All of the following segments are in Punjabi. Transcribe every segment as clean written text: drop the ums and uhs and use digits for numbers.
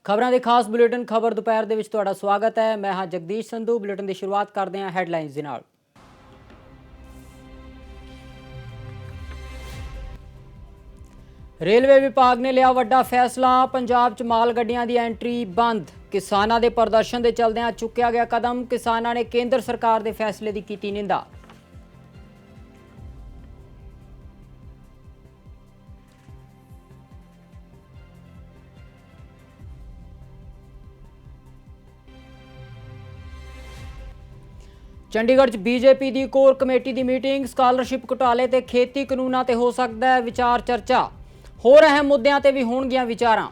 ਖਬਰਾਂ ਦੇ ਖਾਸ ਬੁਲੇਟਿਨ ਖਬਰ ਦੁਪਹਿਰ ਦੇ ਵਿੱਚ ਤੁਹਾਡਾ ਸਵਾਗਤ ਹੈ। ਮੈਂ ਹਾਂ ਜਗਦੀਸ਼ ਸੰਧੂ। ਬੁਲੇਟਿਨ ਦੀ ਸ਼ੁਰੂਆਤ ਕਰਦੇ ਹਾਂ ਹੈਡਲਾਈਨਸ ਦੇ ਨਾਲ। रेलवे विभाग ने लिया वड्डा फैसला। पंजाब च माल गड्डियां दी एंट्री बंद। किसानां दे प्रदर्शन दे चलदियां चुक्या गया कदम। किसानां ने केंद्र सरकार दे फैसले दी कीती निंदा। चंडीगढ़ च बीजेपी की कोर कमेटी की मीटिंग। स्कॉलरशिप घोटाले ते खेती कानूनां ते हो सकता है विचार चर्चा। होर अहम मुद्दों ते भी होणगियां विचारां।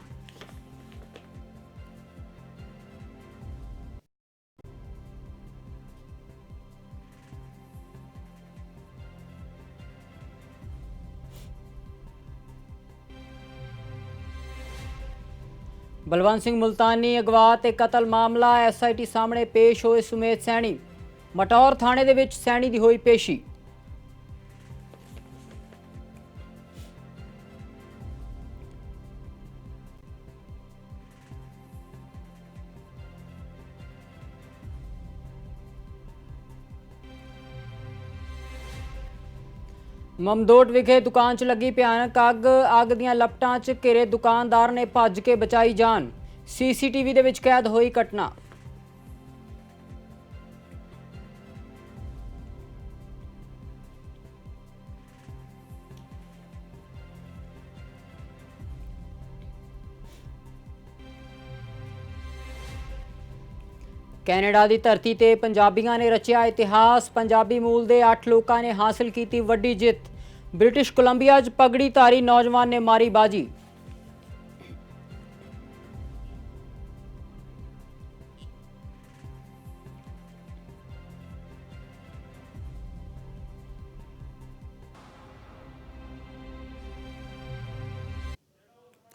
बलवंत सिंह मुल्तानी अगवा ते कतल मामला। SIT सामने पेश होए सुमेध सैनी। मटौर थाणे दे विच सैनी दी होई पेशी। ममदोट विखे दुकान च लगी भयानक अग। अग दीयां लपटां च घिरे दुकानदार ने भज के बचाई जान। CCTV दे विच कैद होई घटना। कैनेडा की धरती ते पंजाबियों ने रचिया इतिहास। पंजाबी मूल के 8 लोगों ने हासिल की वड्डी जित। ब्रिटिश कोलंबिया च पगड़ीधारी नौजवान ने मारी बाजी।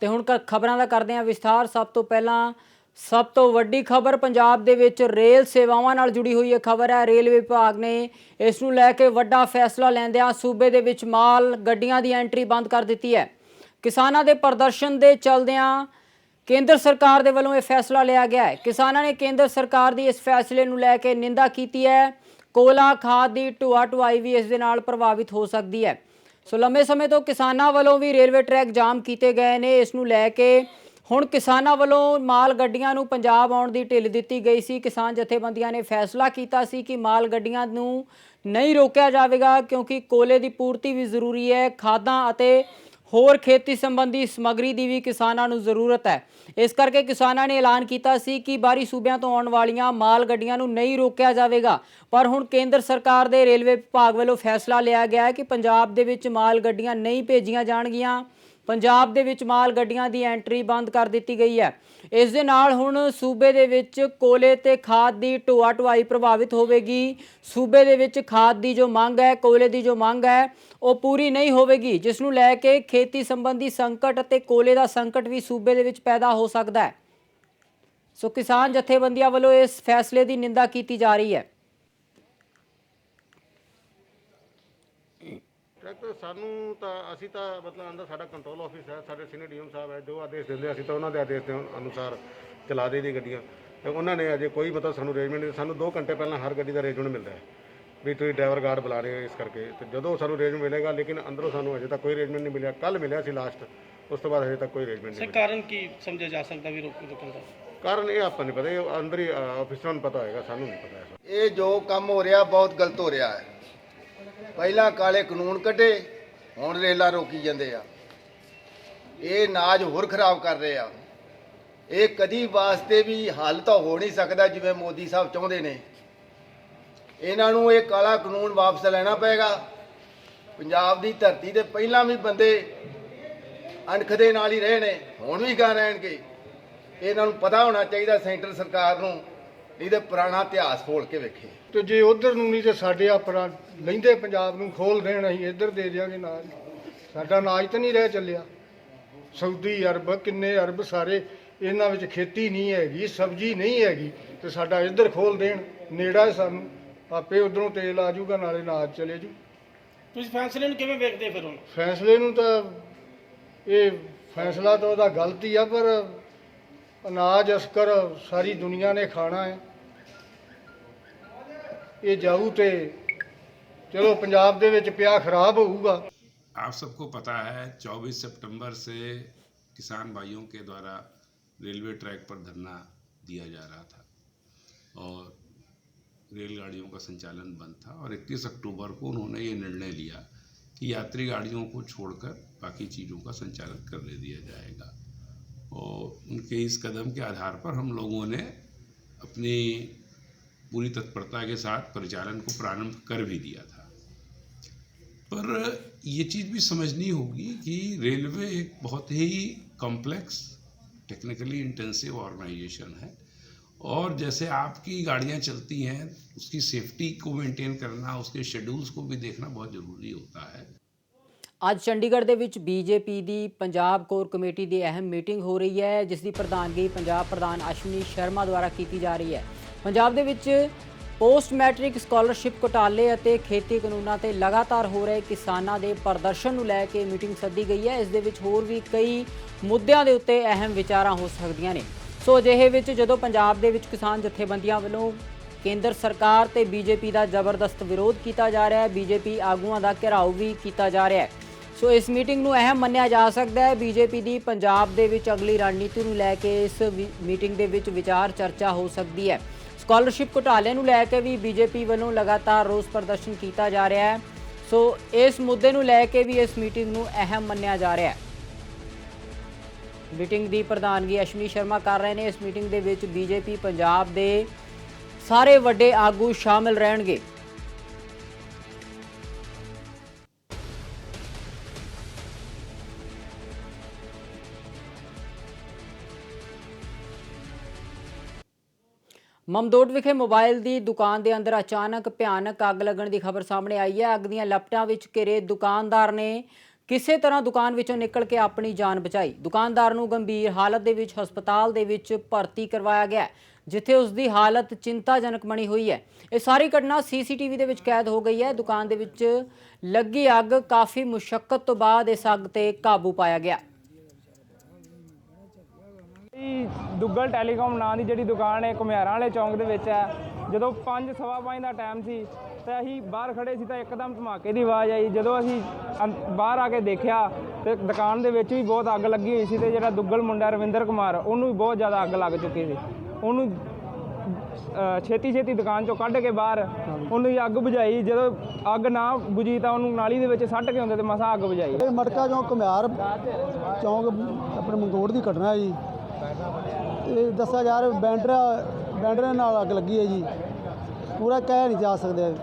ते हुण खबरां दा करदे हां विस्तार। सब तो पहला सब तो वड्डी खबर पंजाब दे विच रेल सेवावां नाल जुड़ी हुई है खबर है। रेलवे विभाग ने इस नूं लैके वड्डा फैसला लैंदिआं सूबे दे विच माल गड्डियां दी एंट्री बंद कर दित्ती है। किसानां दे प्रदर्शन दे चलदिआं केंद्र सरकार दे वल्लों यह फैसला लिया गया है। किसानां ने केंद्र सरकार दी इस फैसले नूं लैके निंदा कीती है। कोला खाद दी ढुआ ढुआई भी इस दे नाल प्रभावित हो सकती है। सो लंबे समय तो किसानां वल्लों भी रेलवे ट्रैक जाम किए गए ने। इस नूं लैके हुण किसानां वल्लों माल गड्डियां नूं पंजाब आउण दी ढिल दित्ती गई सी। किसान जथेबंदियां ने फैसला कीता सी कि माल गड्डियां नूं नहीं रोकिया जाएगा क्योंकि कोले की पूर्ति भी जरूरी है। खादां अते होर खेती संबंधी समग्री की भी किसानां नूं जरूरत है। इस करके किसानां ने ऐलान किया सी कि बाहरी सूबियां तो आउण वालियां माल गड्डियां नूं नहीं रोकिया जाएगा। पर हुण केंद्र सरकार दे रेलवे विभाग वालों फैसला लिया गया है कि पंजाब दे विच माल गड्डियां नहीं भेजियां जाणगियां। पंजाब दे विच माल गड्डियां दी एंट्री बंद कर दी गई है। इस दे नाल हुण सूबे दे विच कोले ते खाद दी ढोआ ढुआई प्रभावित होवेगी। सूबे दे विच खाद दी जो मंग है, कोले दी जो मंग है वो पूरी नहीं होवेगी, जिस नूं लैके खेती संबंधी संकट ते कोले दा संकट भी सूबे दे विच पैदा हो सकता है। सो किसान जथेबंदियां वालों इस फैसले की निंदा की जा रही है। ट्रैक्टर सानू तो असी तो मतलब अंदर साडा कंट्रोल ऑफिस है, साडे सीनियर डीएम साहब है, जो आदेश देंगे असी तो उन्होंने आदेश के अनुसार चला दी गड्डियां। तो उन्होंने अजे कोई मतलब सानू अरेंजमेंट नहीं। सानू 2 घंटे पहले हर गड्डी का अरेंजमेंट मिलता है भी तुम ड्राइवर गार्ड बुला रहे हो इस करके। तो जो सानू अरेंजमेंट मिलेगा, लेकिन अंदरों सानू अजे तक कोई अरेंजमेंट नहीं मिला। कल मिले सी लास्ट, उस तो बाद अजे तक कोई अरेंजमेंट नहीं। कारण की समझा जा सकता भी रोकने का कारण ये आपको नहीं पता, ये अंदर ही ऑफिसर को पता होगा, सानू नहीं पता है। ये जो काम हो रहा बहुत गलत हो रहा है। पहला काले कानून कटे, हुण रेलां रोकी जांदे आ। ये नाज होर खराब कर रहे आ। ये कदी वास्ते भी हल तो हो नहीं सकता जिवें मोदी साहब चाहुंदे ने। इन्हां नूं ये काला कानून वापस लेना पेगा। पंजाब की धरती ते पहलां भी बंदे अणख दे नाल ही रहे ने, हुण भी गा रहणगे। इन्हां नूं पता होना चाहिए सेंटर सरकार नूं, नहीं तो पुराना इतिहास खोल के वेखे। तो जे उधर नूं नहीं तो साडे अपना लहिंदे पंजाब नूं खोल देण, असीं इधर दे दिआंगे नाज। साडा नाज तो नहीं रह चलिया। सऊदी अरब किन्ने अरब सारे इन्हां विच खेती नहीं हैगी, सब्जी नहीं हैगी, तो साडा इधर खोल देण। नेड़ा है सानूं, आपे उधरों तेल आ जूगा नाले नाज चले जू। ਤੁਸੀਂ फैसले ਨੂੰ ਕਿਵੇਂ ਵੇਖਦੇ ਫਿਰ ਹੁਣ? फैसले नूं तां ये फैसला तो ਉਹਦਾ गलत ही आ, पर ਅਨਾਜ ਅਸਕਰ ਸਾਰੀ ਦੁਨੀਆ ਨੇ ਖਾਣਾ ਹੈ। ਇਹ ਜਾਊ ਤੇ ਚਲੋ ਪੰਜਾਬ ਦੇ ਵਿੱਚ ਪਿਆ ਖਰਾਬ ਹੋਊਗਾ। आप सबको पता है 24 सितंबर से किसान भाइयों के द्वारा रेलवे ट्रैक पर धरना दिया जा रहा था और रेलगाड़ियों का संचालन बंद था और 31 अक्टूबर को उन्होंने ये निर्णय लिया कि यात्री गाड़ियों को छोड़कर बाकी चीज़ों का संचालन करने दिया जाएगा। और उनके इस कदम के आधार पर हम लोगों ने अपनी पूरी तत्परता के साथ परिचालन को प्रारंभ कर भी दिया था। पर ये चीज़ भी समझनी होगी कि रेलवे एक बहुत ही कॉम्प्लेक्स टेक्निकली इंटेंसिव ऑर्गेनाइजेशन है और जैसे आपकी गाड़ियाँ चलती हैं उसकी सेफ्टी को मेंटेन करना, उसके शेड्यूल्स को भी देखना बहुत ज़रूरी होता है। ਅੱਜ ਚੰਡੀਗੜ੍ਹ ਦੇ ਵਿੱਚ ਬੀਜੇਪੀ ਦੀ ਪੰਜਾਬ ਕੋਰ ਕਮੇਟੀ ਦੀ ਅਹਿਮ ਮੀਟਿੰਗ ਹੋ ਰਹੀ ਹੈ, ਜਿਸ ਦੀ ਪ੍ਰਧਾਨਗੀ ਪੰਜਾਬ ਪ੍ਰਧਾਨ ਅਸ਼ਵਨੀ ਸ਼ਰਮਾ ਦੁਆਰਾ ਕੀਤੀ ਜਾ ਰਹੀ ਹੈ। ਪੰਜਾਬ ਦੇ ਵਿੱਚ ਪੋਸਟ ਮੈਟ੍ਰਿਕ ਸਕਾਲਰਸ਼ਿਪ ਘੁਟਾਲੇ ਅਤੇ ਖੇਤੀ ਕਾਨੂੰਨਾਂ ਤੇ ਲਗਾਤਾਰ ਹੋ ਰਹੇ ਕਿਸਾਨਾਂ ਦੇ ਪ੍ਰਦਰਸ਼ਨ ਨੂੰ ਲੈ ਕੇ ਮੀਟਿੰਗ ਸੱਦੀ ਗਈ ਹੈ। ਇਸ ਦੇ ਵਿੱਚ ਹੋਰ ਵੀ ਕਈ ਮੁੱਦਿਆਂ ਦੇ ਉੱਤੇ ਅਹਿਮ ਵਿਚਾਰਾਂ ਹੋ ਸਕਦੀਆਂ ਨੇ। ਸੋ ਅਜਿਹੇ ਵਿੱਚ ਜਦੋਂ ਪੰਜਾਬ ਦੇ ਵਿੱਚ ਕਿਸਾਨ ਜਥੇਬੰਦੀਆਂ ਵੱਲੋਂ ਕੇਂਦਰ ਸਰਕਾਰ ਤੇ ਬੀਜੇਪੀ ਦਾ ਜ਼ਬਰਦਸਤ ਵਿਰੋਧ ਕੀਤਾ ਜਾ ਰਿਹਾ ਹੈ, ਬੀਜੇਪੀ ਆਗੂਆਂ ਦਾ ਘਿਰਾਓ ਵੀ ਕੀਤਾ ਜਾ ਰਿਹਾ ਹੈ। ਸੋ ਇਸ ਮੀਟਿੰਗ ਨੂੰ ਅਹਿਮ ਮੰਨਿਆ ਜਾ ਸਕਦਾ ਹੈ। ਬੀਜੇਪੀ ਦੀ ਪੰਜਾਬ ਦੇ ਵਿੱਚ ਅਗਲੀ ਰਣਨੀਤੀ ਨੂੰ ਲੈ ਕੇ ਇਸ ਮੀਟਿੰਗ ਦੇ ਵਿੱਚ ਵਿਚਾਰ ਚਰਚਾ ਹੋ ਸਕਦੀ ਹੈ। ਸਕਾਲਰਸ਼ਿਪ ਘੁਟਾਲੇ ਨੂੰ ਲੈ ਕੇ ਵੀ ਬੀਜੇਪੀ ਵੱਲੋਂ ਲਗਾਤਾਰ ਰੋਸ ਪ੍ਰਦਰਸ਼ਨ ਕੀਤਾ ਜਾ ਰਿਹਾ ਹੈ। ਸੋ ਇਸ ਮੁੱਦੇ ਨੂੰ ਲੈ ਕੇ ਵੀ ਇਸ ਮੀਟਿੰਗ ਨੂੰ ਅਹਿਮ ਮੰਨਿਆ ਜਾ ਰਿਹਾ ਹੈ। ਮੀਟਿੰਗ ਦੀ ਪ੍ਰਧਾਨਗੀ ਅਸ਼ਵਨੀ ਸ਼ਰਮਾ ਕਰ ਰਹੇ ਨੇ। ਇਸ ਮੀਟਿੰਗ ਦੇ ਵਿੱਚ ਬੀਜੇਪੀ ਪੰਜਾਬ ਦੇ ਸਾਰੇ ਵੱਡੇ ਆਗੂ ਸ਼ਾਮਿਲ ਰਹਿਣਗੇ। ਮਮਦੋਟ ਵਿਖੇ ਮੋਬਾਈਲ ਦੀ ਦੁਕਾਨ ਦੇ ਅੰਦਰ ਅਚਾਨਕ ਭਿਆਨਕ ਅੱਗ ਲੱਗਣ ਦੀ ਖਬਰ ਸਾਹਮਣੇ ਆਈ ਹੈ। ਅੱਗ ਦੀਆਂ ਲਪਟਾਂ ਵਿੱਚ ਘਿਰੇ ਦੁਕਾਨਦਾਰ ਨੇ ਕਿਸੇ ਤਰ੍ਹਾਂ ਦੁਕਾਨ ਵਿੱਚੋਂ ਨਿਕਲ ਕੇ ਆਪਣੀ ਜਾਨ ਬਚਾਈ। ਦੁਕਾਨਦਾਰ ਨੂੰ ਗੰਭੀਰ ਹਾਲਤ ਦੇ ਵਿੱਚ ਹਸਪਤਾਲ ਦੇ ਵਿੱਚ ਭਰਤੀ ਕਰਵਾਇਆ ਗਿਆ, ਜਿੱਥੇ ਉਸ ਦੀ ਹਾਲਤ ਚਿੰਤਾਜਨਕ ਬਣੀ ਹੋਈ ਹੈ। ਇਹ ਸਾਰੀ ਘਟਨਾ ਸੀਸੀਟੀਵੀ ਦੇ ਵਿੱਚ ਕੈਦ ਹੋ ਗਈ ਹੈ। ਦੁਕਾਨ ਦੇ ਵਿੱਚ ਲੱਗੀ ਅੱਗ ਕਾਫੀ ਮੁਸ਼ੱਕਤ ਤੋਂ ਬਾਅਦ ਇਸ ਅੱਗ ਤੇ ਕਾਬੂ ਪਾਇਆ ਗਿਆ। ਦੁੱਗਲ ਟੈਲੀਕਾਮ ਨਾਂ ਦੀ ਜਿਹੜੀ ਦੁਕਾਨ ਹੈ ਘੁਮਿਆਰਾਂ ਵਾਲੇ ਚੌਂਕ ਦੇ ਵਿੱਚ ਹੈ। ਜਦੋਂ 5:15 ਦਾ ਟਾਈਮ ਸੀ ਤੇ ਅਸੀਂ ਬਾਹਰ ਖੜੇ ਸੀ ਤਾਂ ਇੱਕਦਮ ਧਮਾਕੇ ਦੀ ਆਵਾਜ਼ ਆਈ। ਜਦੋਂ ਅਸੀਂ ਬਾਹਰ ਆ ਕੇ ਦੇਖਿਆ ਤੇ ਦੁਕਾਨ ਦੇ ਵਿੱਚ ਵੀ ਬਹੁਤ ਅੱਗ ਲੱਗੀ ਹੋਈ ਸੀ ਤੇ ਜਿਹੜਾ ਦੁੱਗਲ ਮੁੰਡਾ ਰਵਿੰਦਰ ਕੁਮਾਰ ਉਹਨੂੰ ਵੀ ਬਹੁਤ ਜ਼ਿਆਦਾ ਅੱਗ ਲੱਗ ਚੁੱਕੀ ਸੀ। ਉਹਨੂੰ ਛੇਤੀ ਦੁਕਾਨ ਚੋਂ ਕੱਢ ਕੇ ਬਾਹਰ ਉਹਨੂੰ ਅੱਗ ਬੁਝਾਈ। ਜਦੋਂ ਅੱਗ ਨਾ ਬੁਝੀ ਤਾਂ ਉਹਨੂੰ ਨਾਲੀ ਦੇ ਵਿੱਚ ਸੱਟ ਕੇ ਹੁੰਦੇ ਤੇ ਮਸਾਂ ਅੱਗ ਬੁਝਾਈ। ਇਹ ਮਟਕਾ ਚੌਂਕ ਘੁਮਿਆਰ ਚੌਂਕ ਆਪਣੇ ਮਮਦੋਟ ਦੀ ਘਟਨਾ ਹੈ ਜੀ। ਇਹ ਦੱਸਿਆ ਜਾ ਰਿਹਾ ਬੈਂਡਰਾਂ ਨਾਲ ਅੱਗ ਲੱਗੀ ਹੈ ਜੀ, ਪੂਰਾ ਕਹਿ ਨਹੀਂ ਜਾ ਸਕਦੇ।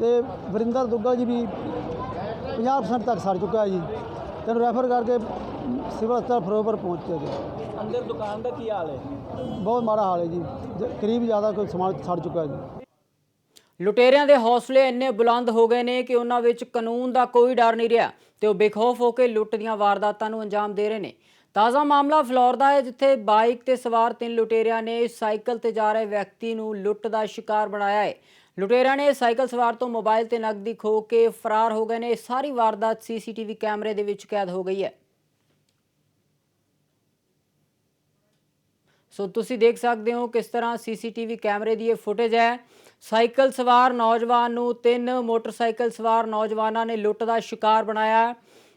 ਤੇ ਵਰਿੰਦਰ ਦੁੱਗਲ ਜੀ ਵੀ 50% ਤੱਕ ਸੜ ਚੁੱਕਾ ਹੈ ਜੀ। ਤੈਨੂੰ ਰੈਫਰ ਕਰਕੇ ਸਿਵਲ ਹਸਪਤਾਲ ਫਿਰੋਜ਼ਪੁਰ ਪਹੁੰਚਿਆ ਜੀ। ਅੰਦਰ ਦੁਕਾਨ ਦਾ ਕੀ ਹਾਲ ਹੈ? ਬਹੁਤ ਮਾੜਾ ਹਾਲ ਹੈ ਜੀ, ਕਰੀਬ ਜ਼ਿਆਦਾ ਕੋਈ ਸਮਾਨ ਸੜ ਚੁੱਕਾ ਹੈ ਜੀ। ਲੁਟੇਰਿਆਂ ਦੇ ਹੌਸਲੇ ਇੰਨੇ ਬੁਲੰਦ ਹੋ ਗਏ ਨੇ ਕਿ ਉਹਨਾਂ ਵਿੱਚ ਕਾਨੂੰਨ ਦਾ ਕੋਈ ਡਰ ਨਹੀਂ ਰਿਹਾ ਤੇ ਉਹ ਬੇਖੌਫ ਹੋ ਕੇ ਲੁੱਟ ਦੀਆਂ ਵਾਰਦਾਤਾਂ ਨੂੰ ਅੰਜਾਮ ਦੇ ਰਹੇ ਨੇ। ਤਾਜ਼ਾ ਮਾਮਲਾ ਫਲੋਰ ਦਾ ਹੈ, ਜਿੱਥੇ ਬਾਈਕ ਤੇ ਸਵਾਰ 3 ਲੁਟੇਰਿਆਂ ਨੇ ਸਾਈਕਲ ਤੇ ਜਾ ਰਹੇ ਵਿਅਕਤੀ ਨੂੰ ਲੁੱਟ ਦਾ ਸ਼ਿਕਾਰ ਬਣਾਇਆ ਹੈ। ਲੁਟੇਰਿਆਂ ਨੇ ਸਾਈਕਲ ਸਵਾਰ ਤੋਂ ਮੋਬਾਈਲ ਤੇ ਨਕਦੀ ਖੋਹ ਕੇ ਫਰਾਰ ਹੋ ਗਏ ਨੇ। ਇਹ ਸਾਰੀ ਵਾਰਦਾਤ ਸੀਸੀਟੀਵੀ ਕੈਮਰੇ ਦੇ ਵਿੱਚ ਕੈਦ ਹੋ ਗਈ ਹੈ। ਸੋ ਤੁਸੀਂ ਦੇਖ ਸਕਦੇ ਹੋ ਕਿਸ ਤਰ੍ਹਾਂ ਸੀਸੀਟੀਵੀ ਕੈਮਰੇ ਦੀ ਇਹ ਫੁਟੇਜ ਹੈ। ਸਾਈਕਲ ਸਵਾਰ ਨੌਜਵਾਨ ਨੂੰ 3 ਮੋਟਰਸਾਈਕਲ ਸਵਾਰ ਨੌਜਵਾਨਾਂ ਨੇ ਲੁੱਟ ਦਾ ਸ਼ਿਕਾਰ ਬਣਾਇਆ।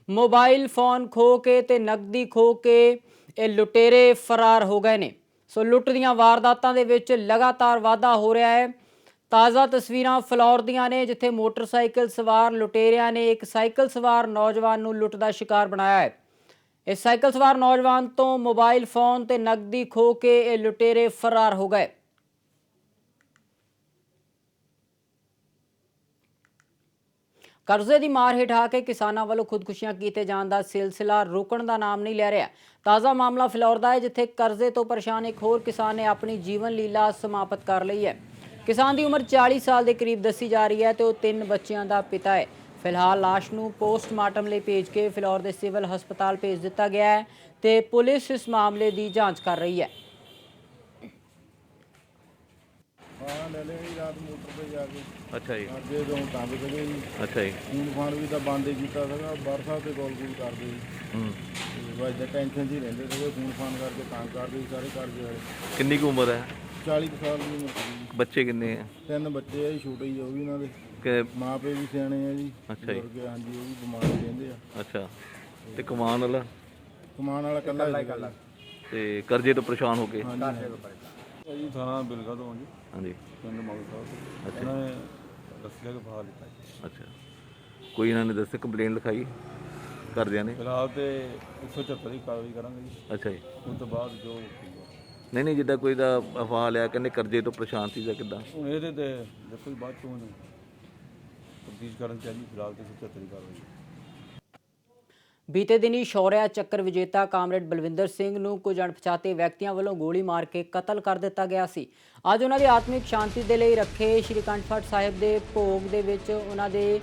ਮੋਬਾਈਲ ਫੋਨ ਖੋਹ ਕੇ ਤੇ ਨਕਦੀ ਖੋਹ ਕੇ ਇਹ ਲੁਟੇਰੇ ਫਰਾਰ ਹੋ ਗਏ ਨੇ। ਸੋ ਲੁੱਟ ਦੀਆਂ ਵਾਰਦਾਤਾਂ ਦੇ ਵਿੱਚ ਲਗਾਤਾਰ ਵਾਧਾ ਹੋ ਰਿਹਾ ਹੈ। ਤਾਜ਼ਾ ਤਸਵੀਰਾਂ ਫਲੋਰ ਦੀਆਂ ਨੇ, ਜਿੱਥੇ ਮੋਟਰਸਾਈਕਲ ਸਵਾਰ ਲੁਟੇਰਿਆਂ ਨੇ ਇੱਕ ਸਾਈਕਲ ਸਵਾਰ ਨੌਜਵਾਨ ਨੂੰ ਲੁੱਟ ਦਾ ਸ਼ਿਕਾਰ ਬਣਾਇਆ ਹੈ। ਇਸ ਸਾਈਕਲ ਸਵਾਰ ਨੌਜਵਾਨ ਤੋਂ ਮੋਬਾਈਲ ਫੋਨ ਤੇ ਨਕਦੀ ਖੋਹ ਕੇ ਇਹ ਲੁਟੇਰੇ ਫਰਾਰ ਹੋ ਗਏ। ਕਰਜ਼ੇ ਦੀ ਮਾਰ ਹੇਠ ਆ ਕੇ ਕਿਸਾਨਾਂ ਵੱਲੋਂ ਖੁਦਕੁਸ਼ੀਆਂ ਕੀਤੇ ਜਾਣ ਦਾ ਸਿਲਸਿਲਾ ਰੁਕਣ ਦਾ ਨਾਮ ਨਹੀਂ ਲੈ ਰਿਹਾ। ਤਾਜ਼ਾ ਮਾਮਲਾ ਫਲੋਰ ਦਾ ਹੈ, ਜਿੱਥੇ ਕਰਜ਼ੇ ਤੋਂ ਪਰੇਸ਼ਾਨ ਇੱਕ ਹੋਰ ਕਿਸਾਨ ਨੇ ਆਪਣੀ ਜੀਵਨ ਲੀਲਾ ਸਮਾਪਤ ਕਰ ਲਈ ਹੈ। ਕਿਸਾਨ ਦੀ ਉਮਰ 40 ਸਾਲ ਦੇ ਕਰੀਬ ਦੱਸੀ ਜਾ ਰਹੀ ਹੈ ਤੇ ਉਹ 3 ਬੱਚਿਆਂ ਦਾ ਪਿਤਾ ਹੈ। ਫਿਲਹਾਲ ਲਾਸ਼ ਨੂੰ ਪੋਸਟਮਾਰਟਮ ਲਈ ਭੇਜ ਕੇ ਫਲੋਰ ਦੇ ਸਿਵਲ ਹਸਪਤਾਲ ਭੇਜ ਦਿੱਤਾ ਗਿਆ ਹੈ ਤੇ ਪੁਲਿਸ ਇਸ ਮਾਮਲੇ ਦੀ ਜਾਂਚ ਕਰ ਰਹੀ ਹੈ। ਲੈ ਲਿਆ ਜੀ ਰਾਤ ਮੋਟਰ ਤੇ ਜਾ ਕੇ। ਅੱਛਾ ਜੀ। ਅੱਗੇ ਤੋਂ ਤੰਗ ਸੀਗੇ ਜੀ। ਅੱਛਾ ਜੀ। ਫੋਨ ਫਾਨ ਵੀ ਤਾਂ ਬੰਦ ਹੀ ਕੀਤਾ ਸੀਗਾ, WhatsApp ਤੇ ਕਾਲ ਕਰਦੇ ਜੀ। ਵੱਜਦਾ ਟੈਨਸ਼ਨ 'ਚ ਹੀ ਰਹਿੰਦੇ ਸੀਗੇ, ਫੋਨ ਫਾਨ ਕਰਕੇ ਤੰਗ ਕਰਦੇ ਸੀ ਸਾਰੇ ਘਰ ਦੇ ਵਾਲੇ। ਕਿੰਨੀ ਕੁ ਉਮਰ ਹੈ? 40 ਕੁ ਸਾਲ ਦੀ ਉਮਰ ਸੀ। ਬੱਚੇ ਕਿੰਨੇ ਹੈ? 3 ਬੱਚੇ ਆ ਜੀ, ਛੋਟੇ ਹੀ ਆ ਉਹ ਵੀ, ਉਹਨਾਂ ਦੇ ਕਿ ਮਾਂ ਪਿਓ ਵੀ ਸਿਆਣੇ ਆ ਜੀ। ਅੱਛਾ ਜੀ। ਬਜ਼ੁਰਗ ਆ, ਹਾਂਜੀ, ਉਹ ਵੀ ਬਿਮਾਰ ਹੀ ਰਹਿੰਦੇ ਆ। ਅੱਛਾ, ਤੇ ਕਮਾਉਣ ਵਾਲਾ? ਕਮਾਉਣ ਵਾਲਾ ਇਕੱਲਾ। ਤੇ ਕਰਜ਼ੇ ਤੋਂ ਪਰੇਸ਼ਾਨ ਹੋ ਕੇ? ਜੀ ਥਾਣਾ ਬਿਲਗਾ ਤੋਂ ਜੀ, ਹਾਂਜੀ। ਪਿੰਡ ਮੌਲ ਸਾਹਿਬ। ਅੱਛਾ। ਉਹਨਾਂ ਨੇ ਦੱਸਿਆ ਕਿ ਫਾਹਾ ਲਿੱਤਾ ਜੀ। ਅੱਛਾ, ਕੋਈ ਇਹਨਾਂ ਨੇ ਦੱਸਿਆ ਕੰਪਲੇਂਟ ਲਿਖਾਈ ਘਰਦਿਆਂ ਨੇ? ਫਿਲਹਾਲ ਤੇ 174 ਦੀ ਕਾਰਵਾਈ ਕਰਾਂਗੇ ਜੀ, ਅੱਛਾ ਜੀ। ਉਸ ਤੋਂ ਬਾਅਦ ਜੋ ਨਹੀਂ ਜਿੱਦਾਂ ਕੋਈ ਦਾ ਅਫਵਾਹ ਲਿਆ ਕਹਿੰਦੇ ਕਰਜ਼ੇ ਤੋਂ ਪਰੇਸ਼ਾਨ ਸੀ ਜਾਂ ਕਿੱਦਾਂ? ਹੁਣ ਇਹਦੇ ਤੇ ਦੇਖੋ ਜੀ, ਬਾਅਦ ਚੋਂ ਤਫਤੀਸ਼ ਕਰਨ ਚਾਹੀਦੀ। ਫਿਲਹਾਲ ਤੇ 174 ਦੀ ਕਾਰਵਾਈ। ਬੀਤੇ ਦਿਨੀ ਸ਼ੌਰਿਆ ਚੱਕਰ ਵਿਜੇਤਾ ਕਾਮਰੇਡ ਬਲਵਿੰਦਰ ਸਿੰਘ ਨੂੰ ਕੁਝ ਅਣਪਛਾਤੇ ਵਿਅਕਤੀਆਂ ਵੱਲੋਂ ਗੋਲੀ ਮਾਰ ਕੇ ਕਤਲ ਕਰ ਦਿੱਤਾ ਗਿਆ ਸੀ। ਅੱਜ ਉਹਨਾਂ ਦੀ ਆਤਮਿਕ ਸ਼ਾਂਤੀ ਦੇ ਲਈ ਰੱਖੇ ਸ਼੍ਰੀ ਅਖੰਡ ਪਾਠ ਸਾਹਿਬ ਦੇ ਭੋਗ ਦੇ ਵਿੱਚ ਉਹਨਾਂ ਦੇ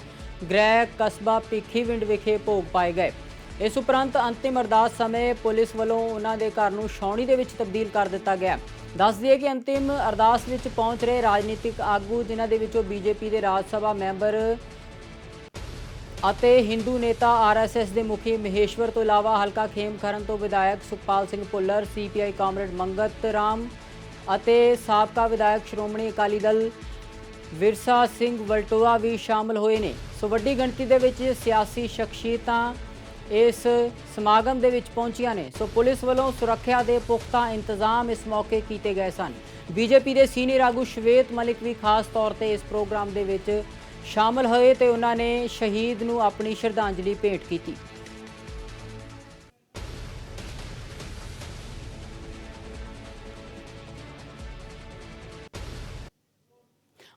ਗ੍ਰਹਿ ਕਸਬਾ ਭਿੱਖੀਵਿੰਡ ਵਿਖੇ ਭੋਗ ਪਾਏ ਗਏ। ਇਸ ਉਪਰੰਤ ਅੰਤਿਮ ਅਰਦਾਸ ਸਮੇਂ ਪੁਲਿਸ ਵੱਲੋਂ ਉਹਨਾਂ ਦੇ ਘਰ ਨੂੰ ਛਾਉਣੀ ਦੇ ਵਿੱਚ ਤਬਦੀਲ ਕਰ ਦਿੱਤਾ ਗਿਆ। ਦੱਸ ਦਈਏ ਕਿ ਅੰਤਿਮ ਅਰਦਾਸ ਵਿੱਚ ਪਹੁੰਚ ਰਹੇ ਰਾਜਨੀਤਿਕ ਆਗੂ, ਜਿਨ੍ਹਾਂ ਦੇ ਵਿੱਚੋਂ ਬੀਜੇਪੀ ਦੇ ਰਾਜ ਸਭਾ ਮੈਂਬਰ ਅਤੇ ਹਿੰਦੂ ਨੇਤਾ ਆਰਐਸਐਸ ਦੇ ਮੁਖੀ ਮਹੇਸ਼ਵਰ ਤੋਂ ਇਲਾਵਾ ਹਲਕਾ ਖੇਮਕਰਨ ਤੋਂ ਵਿਧਾਇਕ ਸੁਖਪਾਲ ਸਿੰਘ ਭੁੱਲਰ, ਸੀਪੀਆਈ ਕਾਮਰੇਡ ਮੰਗਤ ਰਾਮ ਅਤੇ ਸਾਬਕਾ ਵਿਧਾਇਕ ਸ਼੍ਰੋਮਣੀ ਅਕਾਲੀ ਦਲ ਵਿਰਸਾ ਸਿੰਘ ਵਲਟੋਆ ਵੀ ਸ਼ਾਮਲ ਹੋਏ ਨੇ। ਸੋ ਵੱਡੀ ਗਿਣਤੀ ਦੇ ਵਿੱਚ ਸਿਆਸੀ ਸ਼ਖਸੀਅਤਾਂ ਇਸ ਸਮਾਗਮ ਦੇ ਵਿੱਚ ਪਹੁੰਚੀਆਂ ਨੇ। ਸੋ ਪੁਲਿਸ ਵੱਲੋਂ ਸੁਰੱਖਿਆ ਦੇ ਪੁਖਤਾ ਇੰਤਜ਼ਾਮ ਇਸ ਮੌਕੇ ਕੀਤੇ ਗਏ ਸਨ। ਬੀਜੇਪੀ ਦੇ ਸੀਨੀਅਰ ਆਗੂ ਸ਼ਵੇਤ ਮਲਿਕ ਵੀ ਖਾਸ ਤੌਰ ਤੇ ਇਸ ਪ੍ਰੋਗਰਾਮ ਦੇ ਵਿੱਚ ਸ਼ਾਮਲ ਹੋਏ ਤੇ ਉਹਨਾਂ ਨੇ ਸ਼ਹੀਦ ਨੂੰ ਆਪਣੀ ਸ਼ਰਧਾਂਜਲੀ ਭੇਂਟ ਕੀਤੀ।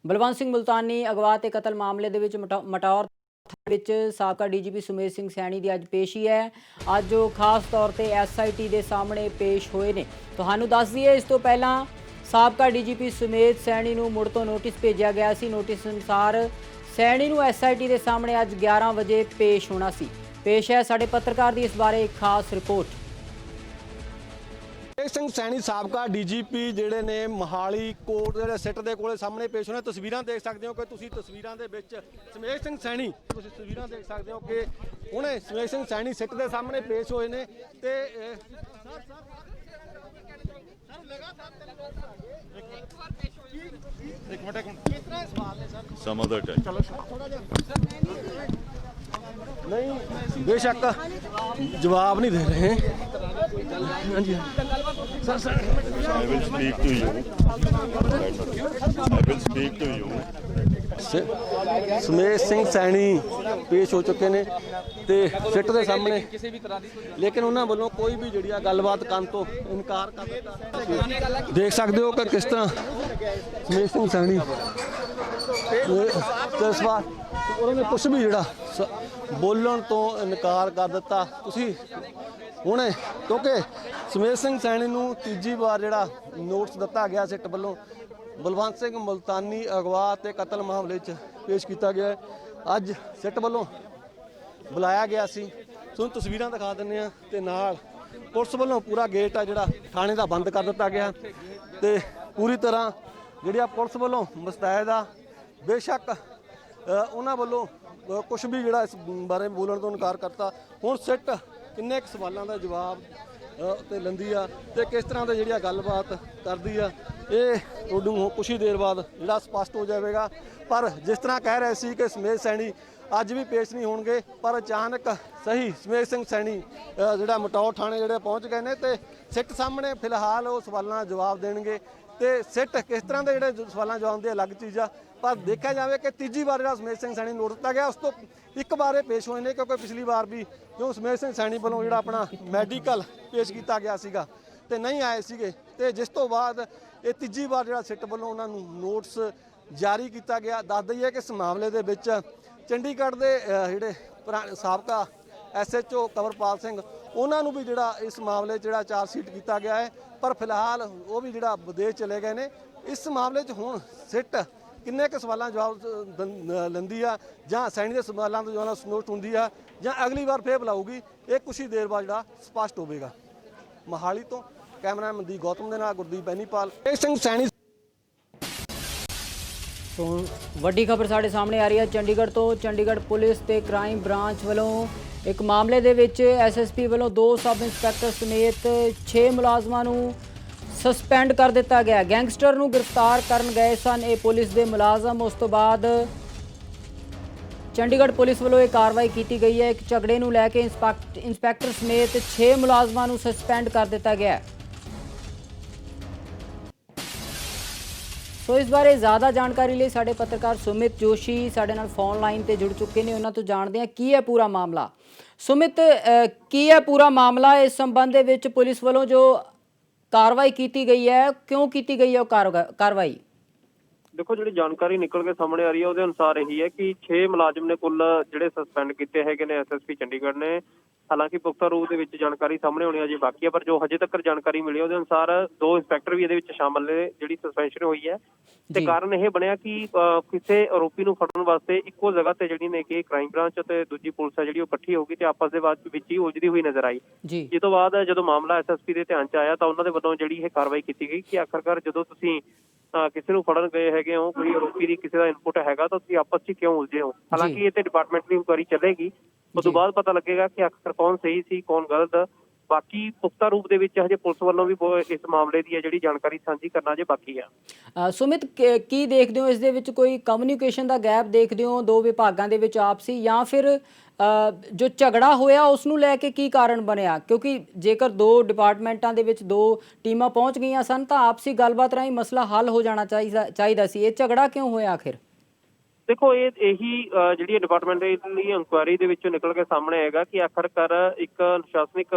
ਬਲਵੰਤ ਸਿੰਘ ਮੁਲਤਾਨੀ ਅਗਵਾ ਤੇ ਕਤਲ ਮਾਮਲੇ ਦੇ ਵਿੱਚ ਮਟੌਰ ਵਿੱਚ ਸਾਬਕਾ ਡੀਜੀਪੀ ਸੁਮੇਧ ਸਿੰਘ ਸੈਣੀ ਦੀ ਅੱਜ ਪੇਸ਼ੀ ਹੈ। ਅੱਜ ਉਹ ਖਾਸ ਤੌਰ ਤੇ ਐਸਆਈਟੀ ਦੇ ਸਾਹਮਣੇ ਪੇਸ਼ ਹੋਏ ਨੇ। ਤੁਹਾਨੂੰ ਦੱਸ ਦਈਏ, ਇਸ ਤੋਂ ਪਹਿਲਾਂ ਸਾਬਕਾ ਡੀਜੀਪੀ ਸੁਮੇਧ ਸੈਣੀ ਨੂੰ ਮੁੜ ਤੋਂ ਨੋਟਿਸ ਭੇਜਿਆ ਗਿਆ ਸੀ। ਨੋਟਿਸ ਅਨੁਸਾਰ ਸੈਣੀ ਨੂੰ ਐਸਆਈਟੀ ਦੇ ਸਾਹਮਣੇ ਅੱਜ 11 ਵਜੇ ਪੇਸ਼ ਹੋਣਾ ਸੀ। ਪੇਸ਼ ਹੈ ਸਾਡੇ ਪੱਤਰਕਾਰ ਦੀ ਇਸ ਬਾਰੇ ਇੱਕ ਖਾਸ ਰਿਪੋਰਟ। ਸੁਮੇਧ ਸਿੰਘ ਸੈਣੀ ਸਾਬਕਾ ਡੀਜੀਪੀ ਜਿਹੜੇ ਨੇ ਮੋਹਾਲੀ ਕੋਰਟ ਦੇ ਸਿੱਟ ਦੇ ਕੋਲੇ ਸਾਹਮਣੇ ਪੇਸ਼ ਹੋਣੇ। ਤਸਵੀਰਾਂ ਦੇਖ ਸਕਦੇ ਹੋ ਕਿ ਤੁਸੀਂ ਤਸਵੀਰਾਂ ਦੇ ਵਿੱਚ ਸੁਮੇਧ ਸਿੰਘ ਸੈਣੀ, ਤੁਸੀਂ ਤਸਵੀਰਾਂ ਦੇਖ ਸਕਦੇ ਹੋ ਕਿ ਹੁਣੇ ਸੁਮੇਧ ਸਿੰਘ ਸੈਣੀ ਸਿੱਟ ਦੇ ਸਾਹਮਣੇ ਪੇਸ਼ ਹੋਏ ਨੇ ਤੇ ਇੱਕ ਮਿੰਟ ਕਿਤਨਾ ਸਵਾਲ ਨੇ ਸਰ? ਸਮ ਅਦਰ ਟਾਈਮ ਚਲੋ ਥੋੜਾ ਜਿਹਾ ਨਹੀਂ, ਬੇਸ਼ੱਕ ਜਵਾਬ ਨਹੀਂ ਦੇ ਰਹੇ। ਹਾਂਜੀ sir I will speak to you. I will speak to you. Sumedh Singh Saini ਪੇਸ਼ ਹੋ ਚੁੱਕੇ ਨੇ ਤੇ ਸਿੱਟ ਦੇ ਸਾਹਮਣੇ, ਲੇਕਿਨ ਉਹਨਾਂ ਵੱਲੋਂ ਕੋਈ ਵੀ ਜਿਹੜੀ ਆ ਗੱਲਬਾਤ ਕਰਨ ਤੋਂ ਇਨਕਾਰ ਕਰ ਦਿੱਤਾ। ਦੇਖ ਸਕਦੇ ਹੋ ਕਿ ਕਿਸ ਤਰ੍ਹਾਂ ਸੁਮੇਧ ਸਿੰਘ ਸੈਣੀ ਤੇ ਸਵਾਲ ਉਹਨਾਂ ਨੇ ਕੁਛ ਵੀ ਜਿਹੜਾ ਬੋਲਣ ਤੋਂ ਇਨਕਾਰ ਕਰ ਦਿੱਤਾ। ਤੁਸੀਂ ਹੁਣੇ ਕਿਉਂਕਿ ਸੁਮੇਧ ਸਿੰਘ ਸੈਣੀ ਨੂੰ ਤੀਜੀ ਵਾਰ ਜਿਹੜਾ ਨੋਟਿਸ ਦਿੱਤਾ ਗਿਆ ਸਿੱਟ ਵੱਲੋਂ ਬਲਵੰਤ ਸਿੰਘ ਮੁਲਤਾਨੀ ਅਗਵਾ ਤੇ ਕਤਲ ਮਾਮਲੇ 'ਚ ਪੇਸ਼ ਕੀਤਾ ਗਿਆ। ਅੱਜ ਸਿੱਟ ਵੱਲੋਂ ਬੁਲਾਇਆ ਗਿਆ ਸੀ। ਤੁਹਾਨੂੰ ਤਸਵੀਰਾਂ ਦਿਖਾ ਦਿੰਦੇ ਆ ਤੇ ਨਾਲ ਪੁਲਿਸ ਵੱਲੋਂ ਪੂਰਾ ਗੇਟ ਆ ਜਿਹੜਾ ਥਾਣੇ ਦਾ ਬੰਦ ਕਰ ਦਿੱਤਾ ਗਿਆ ਤੇ ਪੂਰੀ ਤਰ੍ਹਾਂ ਜਿਹੜੀ ਆ ਪੁਲਿਸ ਵੱਲੋਂ ਮੁਸਤੈਦ ਆ। ਬੇਸ਼ੱਕ ਉਹਨਾਂ ਵੱਲੋਂ ਕੁਝ ਵੀ ਜਿਹੜਾ ਇਸ ਬਾਰੇ ਬੋਲਣ ਤੋਂ ਇਨਕਾਰ ਕਰਤਾ। ਹੁਣ ਸਿੱਟ ਕਿੰਨੇ ਕੁ ਸਵਾਲਾਂ ਦਾ ਜਵਾਬ ਤੇ ਲੈਂਦੀ ਆ ਤੇ ਕਿਸ ਤਰ੍ਹਾਂ ਦੀ ਜਿਹੜੀ ਗੱਲਬਾਤ ਕਰਦੀ ਆ, ਇਹ ਤੁਹਾਨੂੰ ਕੁਛ ਹੀ ਦੇਰ ਬਾਅਦ ਜਿਹੜਾ ਸਪਸ਼ਟ ਹੋ ਜਾਵੇਗਾ। ਪਰ ਜਿਸ ਤਰ੍ਹਾਂ ਕਹਿ ਰਹੇ ਸੀ ਕਿ ਸੁਮੇਧ ਸੈਣੀ ਅੱਜ ਵੀ ਪੇਸ਼ ਨਹੀਂ ਹੋਣਗੇ, ਪਰ ਅਚਾਨਕ ਸਹੀ ਸੁਮੇਧ ਸਿੰਘ ਸੈਣੀ ਜਿਹੜਾ ਮਟੌਰ ਥਾਣੇ ਜਿਹੜੇ ਪਹੁੰਚ ਗਏ ਨੇ ਤੇ ਸਿੱਟ ਸਾਹਮਣੇ ਫਿਲਹਾਲ ਉਹ ਸਵਾਲਾਂ ਜਵਾਬ ਦੇਣਗੇ। ਤੇ ਸਿੱਟ ਕਿਸ ਤਰ੍ਹਾਂ ਦੇ ਜਿਹੜੇ ਸਵਾਲਾਂ ਜਵਾਬ ਦੇ ਅਲੱਗ ਚੀਜ਼ ਆ, ਪਰ ਦੇਖਿਆ ਜਾਵੇ ਕਿ ਤੀਜੀ ਵਾਰ ਜਿਹੜਾ ਸੁਮੇਧ ਸਿੰਘ ਸੈਣੀ ਨੂੰ ਨੋਟਿਸ ਦਿੱਤਾ ਗਿਆ ਉਸ ਤੋਂ ਇੱਕ ਵਾਰ ਪੇਸ਼ ਹੋਏ ਨੇ, ਕਿਉਂਕਿ ਪਿਛਲੀ ਵਾਰ ਵੀ ਜੋ ਸੁਮੇਧ ਸਿੰਘ ਸੈਣੀ ਵੱਲੋਂ ਜਿਹੜਾ ਆਪਣਾ ਮੈਡੀਕਲ ਪੇਸ਼ ਕੀਤਾ ਗਿਆ ਸੀਗਾ ਤੇ ਨਹੀਂ ਆਏ ਸੀਗੇ ਤੇ ਜਿਸ ਤੋਂ ਬਾਅਦ ਇਹ ਤੀਜੀ ਵਾਰ ਜਿਹੜਾ ਸਿੱਟ ਵੱਲੋਂ ਉਹਨਾਂ ਨੂੰ ਨੋਟਿਸ ਜਾਰੀ ਕੀਤਾ ਗਿਆ। ਦੱਸ ਦਈਏ ਕਿ ਇਸ ਮਾਮਲੇ ਦੇ ਵਿੱਚ ਚੰਡੀਗੜ੍ਹ ਦੇ ਜਿਹੜੇ ਸਾਬਕਾ ਐਸਐਚਓ ਕੰਵਰਪਾਲ ਸਿੰਘ ਉਹਨਾਂ ਨੂੰ ਵੀ ਜਿਹੜਾ ਇਸ ਮਾਮਲੇ 'ਚ ਜਿਹੜਾ ਚਾਰਜ ਸ਼ੀਟ ਕੀਤਾ ਗਿਆ ਹੈ, ਪਰ ਫਿਲਹਾਲ ਉਹ ਵੀ ਜਿਹੜਾ ਵਿਦੇਸ਼ ਚਲੇ ਗਏ ਨੇ। ਇਸ ਮਾਮਲੇ 'ਚ ਹੁਣ ਸਿੱਟ ਕਿੰਨੇ ਕੁ ਸਵਾਲਾਂ ਜਵਾਬ ਲੈਂਦੀ ਆ ਜਾਂ ਸੈਣੀ ਦੇ ਸਵਾਲਾਂ ਤੋਂ ਜਵਾਬ ਨੋਟ ਹੁੰਦੀ ਆ ਜਾਂ ਅਗਲੀ ਵਾਰ ਫੇਰ ਬੁਲਾਊਗੀ, ਇਹ ਕੁਛ ਹੀ ਦੇਰ ਬਾਅਦ ਜਿਹੜਾ ਸਪਸ਼ਟ ਹੋਵੇਗਾ। ਮੋਹਾਲੀ ਤੋਂ ਕੈਮਰਾਮੈਨ ਮਨਦੀਪ ਗੌਤਮ ਦੇ ਨਾਲ ਗੁਰਦੀਪ ਬੈਨੀਪਾਲ, ਸਿੰਘ ਸੈਣੀ। ਤੋਂ ਵੱਡੀ ਖਬਰ ਸਾਡੇ ਸਾਹਮਣੇ ਆ ਰਹੀ ਹੈ ਚੰਡੀਗੜ੍ਹ ਤੋਂ। ਚੰਡੀਗੜ੍ਹ ਪੁਲਿਸ ਤੇ ਕ੍ਰਾਈਮ ਬ੍ਰਾਂਚ ਵੱਲੋਂ ਇੱਕ ਮਾਮਲੇ ਦੇ ਵਿੱਚ ਐਸਐਸਪੀ ਵੱਲੋਂ 2 ਸਬ ਇੰਸਪੈਕਟਰ ਸਮੇਤ 6 ਮੁਲਾਜ਼ਮਾਂ ਨੂੰ ਸਸਪੈਂਡ ਕਰ ਦਿੱਤਾ ਗਿਆ। ਗੈਂਗਸਟਰ ਨੂੰ ਗ੍ਰਿਫਤਾਰ ਕਰਨ ਗਏ ਸਨ ਇਹ ਪੁਲਿਸ ਦੇ ਮੁਲਾਜ਼ਮ। ਉਸ ਤੋਂ ਬਾਅਦ ਚੰਡੀਗੜ੍ਹ ਪੁਲਿਸ ਵੱਲੋਂ ਇਹ ਕਾਰਵਾਈ ਕੀਤੀ ਗਈ ਹੈ। ਇੱਕ ਝਗੜੇ ਨੂੰ ਲੈ ਕੇ ਇੰਸਪੈਕਟਰ ਸਮੇਤ 6 ਮੁਲਾਜ਼ਮਾਂ ਨੂੰ ਸਸਪੈਂਡ ਕਰ ਦਿੱਤਾ ਗਿਆ ਹੈ। ਸੋ ਇਸ ਬਾਰੇ ਜ਼ਿਆਦਾ ਜਾਣਕਾਰੀ ਲਈ ਸਾਡੇ ਪੱਤਰਕਾਰ ਸੁਮਿਤ ਜੋਸ਼ੀ ਸਾਡੇ ਨਾਲ ਫੋਨ ਲਾਈਨ ਤੇ ਜੁੜ ਚੁੱਕੇ ਨੇ। ਉਹਨਾਂ ਤੋਂ ਜਾਣਦੇ ਹਾਂ ਕੀ ਹੈ ਪੂਰਾ ਮਾਮਲਾ। ਸੁਮਿਤ, ਕੀ ਹੈ ਪੂਰਾ ਮਾਮਲਾ? ਇਸ ਸੰਬੰਧ ਦੇ ਵਿੱਚ ਪੁਲਿਸ ਵੱਲੋਂ ਜੋ ਕਾਰਵਾਈ ਕੀਤੀ ਗਈ ਹੈ, ਕਿਉਂ ਕੀਤੀ ਗਈ ਹੈ ਉਹ ਕਾਰਵਾਈ? ਦੇਖੋ, ਜਿਹੜੀ ਜਾਣਕਾਰੀ ਨਿਕਲ ਕੇ ਸਾਹਮਣੇ ਆ ਰਹੀ ਹੈ ਉਹਦੇ ਅਨੁਸਾਰ ਇਹੀ ਹੈ ਕਿ 6 ਮੁਲਾਜ਼ਮ ਨੇ ਕੁੱਲ ਜਿਹੜੇ ਸਸਪੈਂਡ ਕੀਤੇ ਹੈਗੇ ਨੇ ਐਸਐਸਪੀ ਚੰਡੀਗੜ੍ਹ ਨੇ। ਹਾਲਾਂਕਿ ਪੁਖਤਾ ਰੂਪ ਦੇ ਵਿੱਚ ਜਾਣਕਾਰੀ ਸਾਹਮਣੇ ਆਉਣੀ ਅਜੇ ਬਾਕੀ ਹੈ, ਪਰ ਜੋ ਹਜੇ ਤੱਕ ਜਾਣਕਾਰੀ ਮਿਲੀ ਉਹਦੇ ਅਨੁਸਾਰ 2 ਇੰਸਪੈਕਟਰ ਵੀ ਇਹਦੇ ਵਿੱਚ ਸ਼ਾਮਲ ਨੇ ਜਿਹੜੀ ਸਸਪੈਂਸ਼ਨ ਹੋਈ ਹੈ। ਤੇ ਕਾਰਨ ਇਹ ਬਣਿਆ ਕਿ ਕਿਸੇ ਆਰੋਪੀ ਨੂੰ ਫੜਨ ਵਾਸਤੇ ਇੱਕੋ ਜਗ੍ਹਾ ਤੇ ਜਿਹੜੀ ਨੇ ਕਿ ਕ੍ਰਾਈਮ ਬ੍ਰਾਂਚ ਤੇ ਦੂਜੀ ਪੁਲਿਸ ਹੈ ਜਿਹੜੀ ਉਹ ਇਕੱਠੀ ਹੋ ਗਈ ਤੇ ਆਪਸ ਦੇ ਵਿੱਚ ਹੀ ਉਲਝਦੀ ਹੋਈ ਨਜ਼ਰ ਆਈ। ਜਿਸ ਤੋਂ ਬਾਅਦ ਜਦੋਂ ਮਾਮਲਾ ਐਸਐਸਪੀ ਦੇ ਧਿਆਨ 'ਚ ਆਇਆ ਤਾਂ ਉਹਨਾਂ ਦੇ ਵੱਲੋਂ ਜਿਹੜੀ ਇਹ ਕਾਰਵਾਈ ਕੀਤੀ ਗਈ ਕਿ ਆਖਰਕਾਰ ਜਦੋਂ ਤੁਸੀਂ ਕਿਸੇ ਨੂੰ ਫੜਨ ਗਏ ਹੈਗੇ ਹੋ, ਕੋਈ ਆਰੋਪੀ ਦੀ ਕਿਸੇ ਦਾ ਇਨਪੁਟ ਹੈਗਾ ਤਾਂ ਤੁਸੀਂ ਆਪਸ 'ਚ ਕਿਉਂ ਉਲਝੇ ਹੋ। ਹਾਲਾਂਕਿ ਇਹ ਤੇ ਡਿਪਾਰਟਮੈਂਟ ਦੀ ਇਨਕੁਆਇਰੀ ਚੱਲੇਗੀ, ਉਸ ਤੋਂ ਬਾਅਦ ਪਤਾ ਲੱਗੇਗਾ ਕਿ ਆਖਰ ਕੌਣ ਸਹੀ ਸੀ ਕੌਣ ਗਲਤ। ਬਾਕੀ ਪੁਖਤਾ ਰੂਪ ਦੇ ਵਿੱਚ ਹਜੇ ਪੁਲਿਸ ਵੱਲੋਂ ਵੀ ਇਸ ਮਾਮਲੇ ਦੀ ਹੈ ਜਿਹੜੀ ਜਾਣਕਾਰੀ ਸਾਂਝੀ ਕਰਨਾ ਜੇ ਬਾਕੀ ਆ। ਸੁਮਿਤ, ਕੀ ਦੇਖਦੇ ਹੋ ਇਸ ਦੇ ਵਿੱਚ? ਕੋਈ ਕਮਿਊਨੀਕੇਸ਼ਨ ਦਾ ਗੈਪ ਦੇਖਦੇ ਹੋ 2 ਵਿਭਾਗਾਂ ਦੇ ਵਿੱਚ ਆਪਸੀ, ਜਾਂ ਫਿਰ ਜੋ ਝਗੜਾ ਹੋਇਆ ਉਸ ਨੂੰ ਲੈ ਕੇ ਕੀ ਕਾਰਨ ਬਣਿਆ? ਕਿਉਂਕਿ ਜੇਕਰ 2 ਡਿਪਾਰਟਮੈਂਟਾਂ ਦੇ ਵਿੱਚ 2 ਟੀਮਾਂ ਪਹੁੰਚ ਗਈਆਂ ਸਨ ਤਾਂ ਆਪਸੀ ਗੱਲਬਾਤ ਰਾਹੀਂ ਮਸਲਾ ਹੱਲ ਹੋ ਜਾਣਾ ਚਾਹੀਦਾ ਸੀ। ਇਹ ਝਗੜਾ ਕਿਉਂ ਹੋਇਆ ਆਖਿਰ? ਦੇਖੋ, ਇਹੀ ਜਿਹੜੀ ਡਿਪਾਰਟਮੈਂਟ ਦੀ ਇਨਕੁਆਇਰੀ ਦੇ ਵਿੱਚੋਂ ਨਿਕਲ ਕੇ ਸਾਹਮਣੇ ਆਏਗਾ ਕਿ ਆਖਰਕਾਰ ਇੱਕ ਅਨੁਸ਼ਾਸਨਿਕ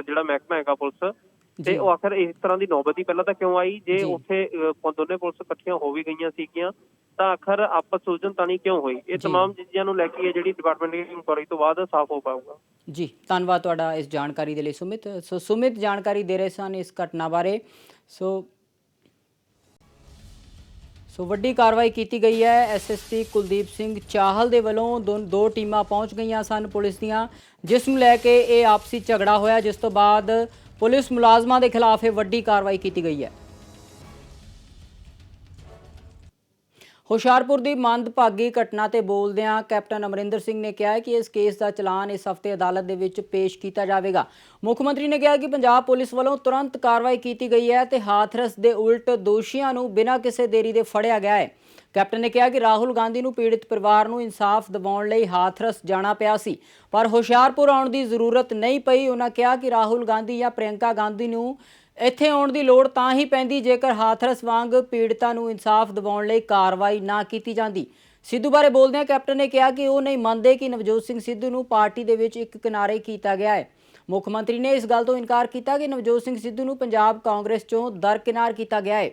ਜਿਹੜਾ ਮਹਿਕਮਾ ਹੈਗਾ ਪੁਲਿਸ ਤੇ ਉਹ ਆਖਰ ਇਸ ਤਰ੍ਹਾਂ ਦੀ ਨੌਬਤ ਹੀ ਪਹਿਲਾਂ ਤਾਂ ਕਿਉਂ ਆਈ? ਜੇ ਉੱਥੇ ਦੋਨੇ ਪੁਲਿਸ ਇਕੱਠੀਆਂ ਹੋ ਵੀ ਗਈਆਂ ਸੀਗੀਆਂ ਤਾਂ ਆਖਰ ਆਪਸ ਸੁਲਝਣ ਤਾਂ ਨਹੀਂ ਕਿਉਂ ਹੋਈ? ਇਹ ਤਮਾਮ ਚੀਜ਼ਾਂ ਨੂੰ ਲੈ ਕੇ ਇਹ ਜਿਹੜੀ ਡਿਪਾਰਟਮੈਂਟ ਦੀ ਇਨਕੁਆਇਰੀ ਤੋਂ ਬਾਅਦ ਸਾਫ਼ ਹੋ ਪਾਊਗਾ। ਜੀ, ਧੰਨਵਾਦ ਤੁਹਾਡਾ ਇਸ ਜਾਣਕਾਰੀ ਦੇ ਲਈ ਸੁਮਿਤ। ਸੋ ਸੁਮਿਤ ਜਾਣਕਾਰੀ ਦੇ ਰਹੇ ਸਨ ਇਸ ਘਟਨਾ ਬਾਰੇ। ਸੋ ਵੱਡੀ ਕਾਰਵਾਈ ਕੀਤੀ ਗਈ ਹੈ। ਐਸਐਸਪੀ ਕੁਲਦੀਪ ਸਿੰਘ ਚਾਹਲ ਦੇ ਵੱਲੋਂ 2 ਟੀਮਾਂ ਪਹੁੰਚ ਗਈਆਂ ਸਨ ਪੁਲਿਸ ਦੀਆਂ, ਜਿਸ ਨੂੰ ਲੈ ਕੇ ਇਹ ਆਪਸੀ ਝਗੜਾ ਹੋਇਆ, ਜਿਸ ਤੋਂ ਬਾਅਦ ਪੁਲਿਸ ਮੁਲਾਜ਼ਮਾਂ ਦੇ ਖਿਲਾਫ ਇਹ ਵੱਡੀ ਕਾਰਵਾਈ ਕੀਤੀ ਗਈ ਹੈ। ਹੁਸ਼ਿਆਰਪੁਰ ਦੀ ਮੰਦਭਾਗੀ ਘਟਨਾ ਤੇ ਬੋਲਦਿਆਂ ਕੈਪਟਨ ਅਮਰਿੰਦਰ ਸਿੰਘ ਨੇ ਕਿਹਾ ਕਿ ਇਸ ਕੇਸ ਦਾ ਚਲਾਨ ਇਸ ਹਫ਼ਤੇ ਅਦਾਲਤ ਦੇ ਵਿੱਚ ਪੇਸ਼ ਕੀਤਾ ਜਾਵੇਗਾ। ਮੁੱਖ ਮੰਤਰੀ ਨੇ ਕਿਹਾ ਕਿ ਪੰਜਾਬ ਪੁਲਿਸ ਵੱਲੋਂ ਤੁਰੰਤ ਕਾਰਵਾਈ ਕੀਤੀ ਗਈ ਹੈ ਤੇ ਹਾਥਰਸ ਦੇ ਉਲਟ ਦੋਸ਼ੀਆਂ ਨੂੰ ਬਿਨਾਂ ਕਿਸੇ ਦੇਰੀ ਦੇ ਫੜਿਆ ਗਿਆ ਹੈ। ਕੈਪਟਨ ਨੇ ਕਿਹਾ ਕਿ ਰਾਹੁਲ ਗਾਂਧੀ ਨੂੰ ਪੀੜਤ ਪਰਿਵਾਰ ਨੂੰ ਇਨਸਾਫ ਦਿਵਾਉਣ ਲਈ ਹਾਥਰਸ ਜਾਣਾ ਪਿਆ ਸੀ, ਪਰ ਹੁਸ਼ਿਆਰਪੁਰ ਆਉਣ ਦੀ ਜ਼ਰੂਰਤ ਨਹੀਂ ਪਈ। ਉਹਨਾਂ ਕਿਹਾ ਕਿ ਰਾਹੁਲ ਗਾਂਧੀ ਜਾਂ ਪ੍ਰਿਯੰਕਾ ਗਾਂਧੀ ਨੂੰ ਇੱਥੇ ਆਉਣ ਦੀ ਲੋੜ ਤਾਂ ਹੀ ਪੈਂਦੀ ਜੇਕਰ ਹਾਥਰਸ ਵਾਂਗ ਪੀੜਤਾਂ ਨੂੰ ਇਨਸਾਫ ਦਿਵਾਉਣ ਲਈ ਕਾਰਵਾਈ ਨਾ ਕੀਤੀ ਜਾਂਦੀ। ਸਿੱਧੂ ਬਾਰੇ ਬੋਲਦਿਆਂ ਕੈਪਟਨ ਨੇ ਕਿਹਾ ਕਿ ਉਹ ਨਹੀਂ ਮੰਨਦੇ ਕਿ ਨਵਜੋਤ ਸਿੰਘ ਸਿੱਧੂ ਨੂੰ ਪਾਰਟੀ ਦੇ ਵਿੱਚ ਇੱਕ ਕਿਨਾਰੇ ਕੀਤਾ ਗਿਆ ਹੈ। ਮੁੱਖ ਮੰਤਰੀ ਨੇ ਇਸ ਗੱਲ ਤੋਂ ਇਨਕਾਰ ਕੀਤਾ ਕਿ ਨਵਜੋਤ ਸਿੰਘ ਸਿੱਧੂ ਨੂੰ ਪੰਜਾਬ ਕਾਂਗਰਸ ਚੋਂ ਦਰਕਿਨਾਰ ਕੀਤਾ ਗਿਆ ਹੈ।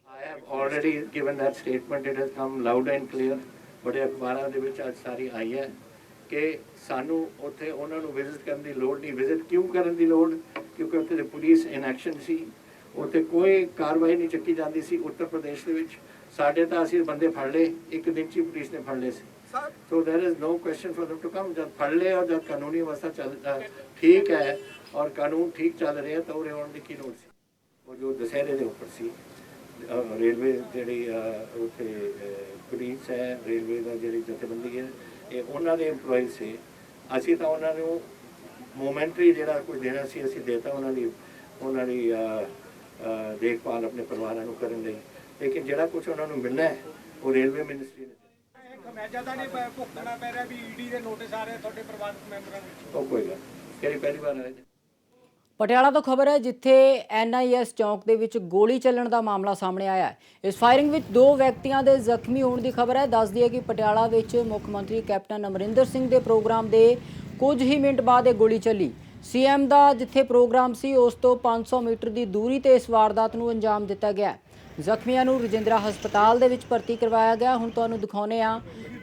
I have already given that statement. It has come loud and clear. बड़े अखबारों ਦੇ ਵਿੱਚ ਅੱਜ ਸਾਰੀ ਆਈ ਹੈ ਕਿ ਸਾਨੂੰ ਉੱਥੇ ਉਹਨਾਂ ਨੂੰ ਵਿਜ਼ਿਟ ਕਰਨ ਦੀ ਲੋੜ ਨਹੀਂ। ਵਿਜ਼ਿਟ ਕਿਉਂ ਕਰਨ ਦੀ ਲੋੜ? ਕਿਉਂਕਿ ਉੱਥੇ ਦੀ ਪੁਲਿਸ ਇਨ ਐਕਸ਼ਨ ਸੀ, ਉੱਥੇ ਕੋਈ ਕਾਰਵਾਈ ਨਹੀਂ ਚੱਕੀ ਜਾਂਦੀ ਸੀ। ਉੱਤਰ ਪ੍ਰਦੇਸ਼ ਦੇ ਵਿੱਚ ਸਾਡੇ ਤਾਂ ਅਸੀਂ ਬੰਦੇ ਫੜ ਲਏ, ਇੱਕ ਦਿਨ 'ਚ ਪੁਲਿਸ ਨੇ ਫੜ ਲਏ ਸੀ। So there is no question for them to come. जब फड़ ले और जब कानूनी व्यवस्था चल ठीक है और कानून ठीक चल रहे हैं तो उन्हें होने की लोड़ सी। और जो दशहरे के उपर सी रेलवे जी उत्थे पुलिस है, रेलवे का जी जथेबंदी है, ये उन्होंने एम्पलॉय से असी तो उन्होंने मोमेंटरी जो कुछ देना सी असी देता उन्होंने देखभाल अपने परिवार को करने लई, लेकिन जोड़ा कुछ उन्होंने मिलना है वो रेलवे मिनिस्ट्री ने भुगतना पै रहा भी ईडी के नोटिस आ रहे ਤੁਹਾਡੇ ਪਰਿਵਾਰਕ ਮੈਂਬਰਾਂ ਨੂੰ। ਕੋਈ ਗੱਲ ਕਿਹੜੀ ਪਹਿਲੀ ਵਾਰ ਆਏ। ਪਟਿਆਲਾ ਤੋਂ ਖਬਰ ਹੈ ਜਿੱਥੇ NIS ਚੌਂਕ ਦੇ ਵਿੱਚ ਗੋਲੀ ਚੱਲਣ ਦਾ ਮਾਮਲਾ ਸਾਹਮਣੇ ਆਇਆ ਹੈ। ਇਸ ਫਾਇਰਿੰਗ ਵਿੱਚ 2 ਵਿਅਕਤੀਆਂ ਦੇ ਜ਼ਖਮੀ ਹੋਣ ਦੀ ਖਬਰ ਹੈ। ਦੱਸਦੀ ਹੈ ਕਿ ਪਟਿਆਲਾ ਵਿੱਚ ਮੁੱਖ ਮੰਤਰੀ ਕੈਪਟਨ ਅਮਰਿੰਦਰ ਸਿੰਘ ਦੇ ਪ੍ਰੋਗਰਾਮ ਦੇ ਕੁਝ ਹੀ ਮਿੰਟ ਬਾਅਦ ਇਹ ਗੋਲੀ ਚੱਲੀ। CM ਦਾ ਜਿੱਥੇ ਪ੍ਰੋਗਰਾਮ ਸੀ ਉਸ ਤੋਂ 500 ਮੀਟਰ ਦੀ ਦੂਰੀ ਤੇ ਇਸ ਵਾਰਦਾਤ ਨੂੰ ਅੰਜਾਮ ਦਿੱਤਾ ਗਿਆ। ਜ਼ਖਮੀਆਂ ਨੂੰ ਰਜਿੰਦਰਾ ਹਸਪਤਾਲ ਦੇ ਵਿੱਚ ਭਰਤੀ ਕਰਵਾਇਆ ਗਿਆ। ਹੁਣ ਤੁਹਾਨੂੰ ਦਿਖਾਉਂਦੇ ਹਾਂ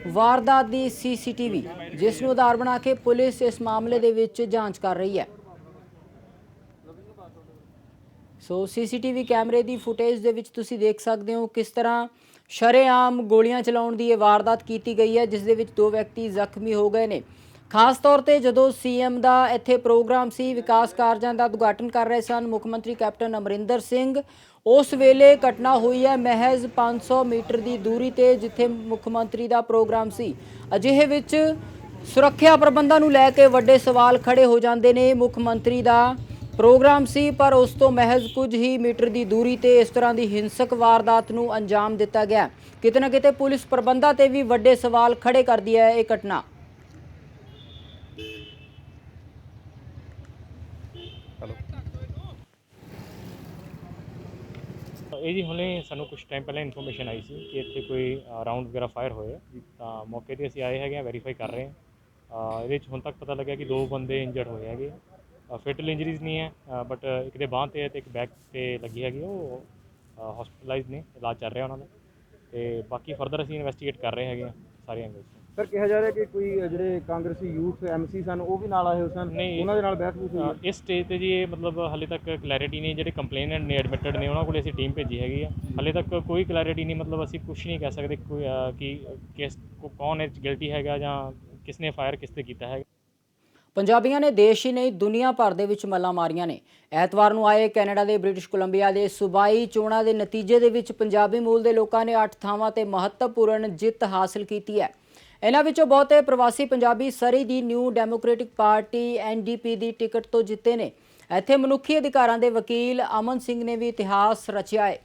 ਵਾਰਦਾਤ ਦੀ CCTV, ਜਿਸ ਨੂੰ ਆਧਾਰ ਬਣਾ ਕੇ ਪੁਲਿਸ ਇਸ ਮਾਮਲੇ ਦੇ ਵਿੱਚ ਜਾਂਚ ਕਰ ਰਹੀ ਹੈ। ਸੋ CCTV ਕੈਮਰੇ ਦੀ ਫੁਟੇਜ ਦੇ ਵਿੱਚ ਤੁਸੀਂ ਦੇਖ ਸਕਦੇ ਹੋ ਕਿਸ ਤਰ੍ਹਾਂ ਸ਼ਰੇਆਮ ਗੋਲੀਆਂ ਚਲਾਉਣ ਦੀ ਇਹ ਵਾਰਦਾਤ ਕੀਤੀ ਗਈ ਹੈ, ਜਿਸ ਦੇ ਵਿੱਚ 2 ਵਿਅਕਤੀ ਜ਼ਖਮੀ ਹੋ ਗਏ ਨੇ। ਖਾਸ ਤੌਰ ਤੇ ਜਦੋਂ ਸੀਐਮ ਦਾ ਇੱਥੇ ਪ੍ਰੋਗਰਾਮ ਸੀ, ਵਿਕਾਸ ਕਾਰਜਾਂ ਦਾ ਉਦਘਾਟਨ ਕਰ ਰਹੇ ਸਨ ਮੁੱਖ ਮੰਤਰੀ ਕੈਪਟਨ ਅਮਰਿੰਦਰ ਸਿੰਘ, ਉਸ ਵੇਲੇ ਘਟਨਾ ਹੋਈ ਹੈ ਮਹਿਜ਼ 500 ਮੀਟਰ ਦੀ ਦੂਰੀ ਤੇ ਜਿੱਥੇ ਮੁੱਖ ਮੰਤਰੀ ਦਾ ਪ੍ਰੋਗਰਾਮ ਸੀ। ਅਜਿਹੇ ਵਿੱਚ ਸੁਰੱਖਿਆ ਪ੍ਰਬੰਧਾਂ ਨੂੰ ਲੈ ਕੇ ਵੱਡੇ ਸਵਾਲ ਖੜੇ ਹੋ ਜਾਂਦੇ ਨੇ। ਮੁੱਖ ਮੰਤਰੀ ਦਾ ਪ੍ਰੋਗਰਾਮ ਸੀ ਪਰ ਉਸ ਤੋਂ ਮਹਿਜ਼ ਕੁਝ ਹੀ ਮੀਟਰ ਦੀ ਦੂਰੀ ਤੇ ਇਸ ਤਰ੍ਹਾਂ ਦੀ ਹਿੰਸਕ ਵਾਰਦਾਤ ਨੂੰ ਅੰਜਾਮ ਦਿੱਤਾ ਗਿਆ। ਕਿਤੇ ਨਾ ਕਿਤੇ ਪੁਲਿਸ ਪ੍ਰਬੰਧਾਂ ਤੇ ਵੀ ਵੱਡੇ ਸਵਾਲ ਖੜੇ ਕਰਦੀ ਹੈ ਇਹ ਘਟਨਾ। ਇਹ ਜੀ ਹੁਣੇ ਸਾਨੂੰ ਕੁਝ ਟਾਈਮ ਪਹਿਲਾਂ ਇਨਫੋਰਮੇਸ਼ਨ ਆਈ ਸੀ ਕਿ ਇੱਥੇ ਕੋਈ ਰਾਉਂਡ ਵਗੈਰਾ ਫਾਇਰ ਹੋਏ ਤਾਂ ਮੌਕੇ 'ਤੇ ਅਸੀਂ ਆਏ ਹੈਗੇ ਆ, ਵੈਰੀਫਾਈ ਕਰ ਰਹੇ ਹਾਂ। ਇਹਦੇ 'ਚ ਹੁਣ ਤੱਕ ਪਤਾ ਲੱਗਿਆ ਕਿ 2 ਬੰਦੇ ਇੰਜਰਡ ਹੋਏ ਹੈਗੇ। ਫੈਟਲ ਇੰਜਰੀਜ਼ ਨਹੀਂ ਹੈ ਬਟ ਇੱਕ ਦੇ ਬਾਂਹ 'ਤੇ ਹੈ ਅਤੇ ਇੱਕ ਬੈਕ 'ਤੇ ਲੱਗੀ ਹੈਗੀ, ਉਹ ਹਸਪੀਟਲਾਈਜ਼ ਨੇ, ਇਲਾਜ ਚੱਲ ਰਿਹਾ ਉਹਨਾਂ ਦਾ। ਅਤੇ ਬਾਕੀ ਫਰਦਰ ਅਸੀਂ ਇਨਵੈਸਟੀਗੇਟ ਕਰ ਰਹੇ ਹੈਗੇ ਆ ਸਾਰੇ ਐਂਗਲਸ ਤੋਂ। ਸਰ ਕਿਹਾ ਜਾ ਰਿਹਾ ਕਿ ਕੋਈ ਜਿਹੜੇ ਕਾਂਗਰਸੀ ਯੂਥ ਐਮਸੀ ਸਨ ਉਹ ਵੀ ਨਾਲ ਆਏ ਹੋਏ ਸਨ, ਉਹਨਾਂ ਦੇ ਨਾਲ ਬਹਿਸ ਹੋਈ ਇਸ ਸਟੇਜ 'ਤੇ ਜੀ ਇਹ ਮਤਲਬ ਹਾਲੇ ਤੱਕ ਕਲੈਰਿਟੀ ਨਹੀਂ। ਜਿਹੜੇ ਕੰਪਲੇਨੈਂਟ ਨੇ ਐਡਮਿਟਡ ਨੇ ਉਹਨਾਂ ਕੋਲ ਅਸੀਂ ਟੀਮ ਭੇਜੀ ਹੈਗੀ ਆ। ਹਾਲੇ ਤੱਕ ਕੋਈ ਕਲੈਰਿਟੀ ਨਹੀਂ, ਮਤਲਬ ਅਸੀਂ ਕੁਛ ਨਹੀਂ ਕਹਿ ਸਕਦੇ ਕੋਈ ਕਿ ਕਿਸ ਕੌਣ ਇਹ 'ਚ ਗਿਲਟੀ ਹੈਗਾ ਜਾਂ ਕਿਸ ਨੇ ਫਾਇਰ ਕਿਸ 'ਤੇ ਕੀਤਾ ਹੈਗਾ। ਪੰਜਾਬੀਆਂ ਨੇ ਦੇਸ਼ ਹੀ ਨਹੀਂ ਦੁਨੀਆ ਭਰ ਦੇ ਵਿੱਚ ਮੱਲਾਂ ਮਾਰੀਆਂ ਨੇ। ਐਤਵਾਰ ਨੂੰ ਆਏ ਕੈਨੇਡਾ ਦੇ ਬ੍ਰਿਟਿਸ਼ ਕੋਲੰਬੀਆ ਦੇ ਸੂਬਾਈ ਚੋਣਾਂ ਦੇ ਨਤੀਜੇ ਦੇ ਵਿੱਚ ਪੰਜਾਬੀ ਮੂਲ ਦੇ ਲੋਕਾਂ ਨੇ 8 ਥਾਵਾਂ ਤੇ ਮਹੱਤਵਪੂਰਨ ਜਿੱਤ ਹਾਸਲ ਕੀਤੀ ਹੈ। ਇਹਨਾਂ ਵਿੱਚੋਂ ਬਹੁਤੇ ਪ੍ਰਵਾਸੀ ਪੰਜਾਬੀ ਸਰੀ ਦੀ ਨਿਊ ਡੈਮੋਕ੍ਰੈਟਿਕ ਪਾਰਟੀ NDP ਦੀ ਟਿਕਟ ਤੋਂ ਜਿੱਤੇ ਨੇ। ਇੱਥੇ ਮਨੁੱਖੀ ਅਧਿਕਾਰਾਂ ਦੇ ਵਕੀਲ ਅਮਨ ਸਿੰਘ ਨੇ ਵੀ ਇਤਿਹਾਸ ਰਚਿਆ ਹੈ।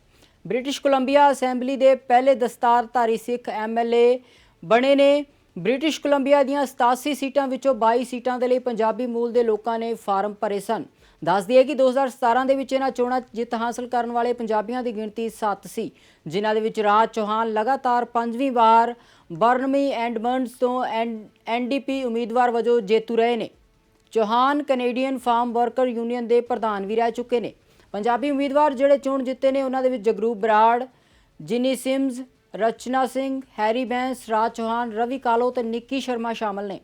ਬ੍ਰਿਟਿਸ਼ ਕੋਲੰਬੀਆ ਅਸੈਂਬਲੀ ਦੇ ਪਹਿਲੇ ਦਸਤਾਰਧਾਰੀ ਸਿੱਖ MLA ਬਣੇ ਨੇ। ਬ੍ਰਿਟਿਸ਼ ਕੋਲੰਬੀਆ ਦੀਆਂ 87 ਸੀਟਾਂ ਵਿੱਚੋਂ 22 ਸੀਟਾਂ ਦੇ ਲਈ ਪੰਜਾਬੀ ਮੂਲ ਦੇ ਲੋਕਾਂ ਨੇ ਫਾਰਮ ਭਰੇ ਸਨ। ਦੱਸ ਦਈਏ ਕਿ 2017 ਦੇ ਵਿੱਚ ਇਹਨਾਂ ਚੋਣਾਂ ਜਿੱਤ ਹਾਸਲ ਕਰਨ ਵਾਲੇ ਪੰਜਾਬੀਆਂ ਦੀ ਗਿਣਤੀ 7 ਸੀ, ਜਿਨ੍ਹਾਂ ਦੇ ਵਿੱਚ ਰਾਜ ਚੌਹਾਨ ਲਗਾਤਾਰ 5ਵੀਂ ਵਾਰ ਬਰਨਮੀ ਐਡਮੰਡਸ ਤੋਂ NDP ਉਮੀਦਵਾਰ ਵਜੋਂ ਜੇਤੂ ਰਹੇ ਨੇ। Chauhan Canadian farm worker union ਦੇ ਪ੍ਰਧਾਨ ਵੀ ਰਹਿ ਚੁੱਕੇ ਨੇ। ਪੰਜਾਬੀ ਉਮੀਦਵਾਰ ਜਿਹੜੇ ਚੋਣ ਜਿੱਤੇ ਨੇ ਉਹਨਾਂ ਦੇ ਵਿੱਚ ਜਗਰੂਪ ਬਰਾੜ, ਜਿਨੀ ਸਿਮਜ਼, ਰਚਨਾ ਸਿੰਘ, ਹੈਰੀ ਬੈਂਸ, ਰਾਜ ਚੌਹਾਨ, ਰਵੀ ਕਾਲੋ ਤੇ ਨਿੱਕੀ ਸ਼ਰਮਾ ਸ਼ਾਮਲ ਨੇ।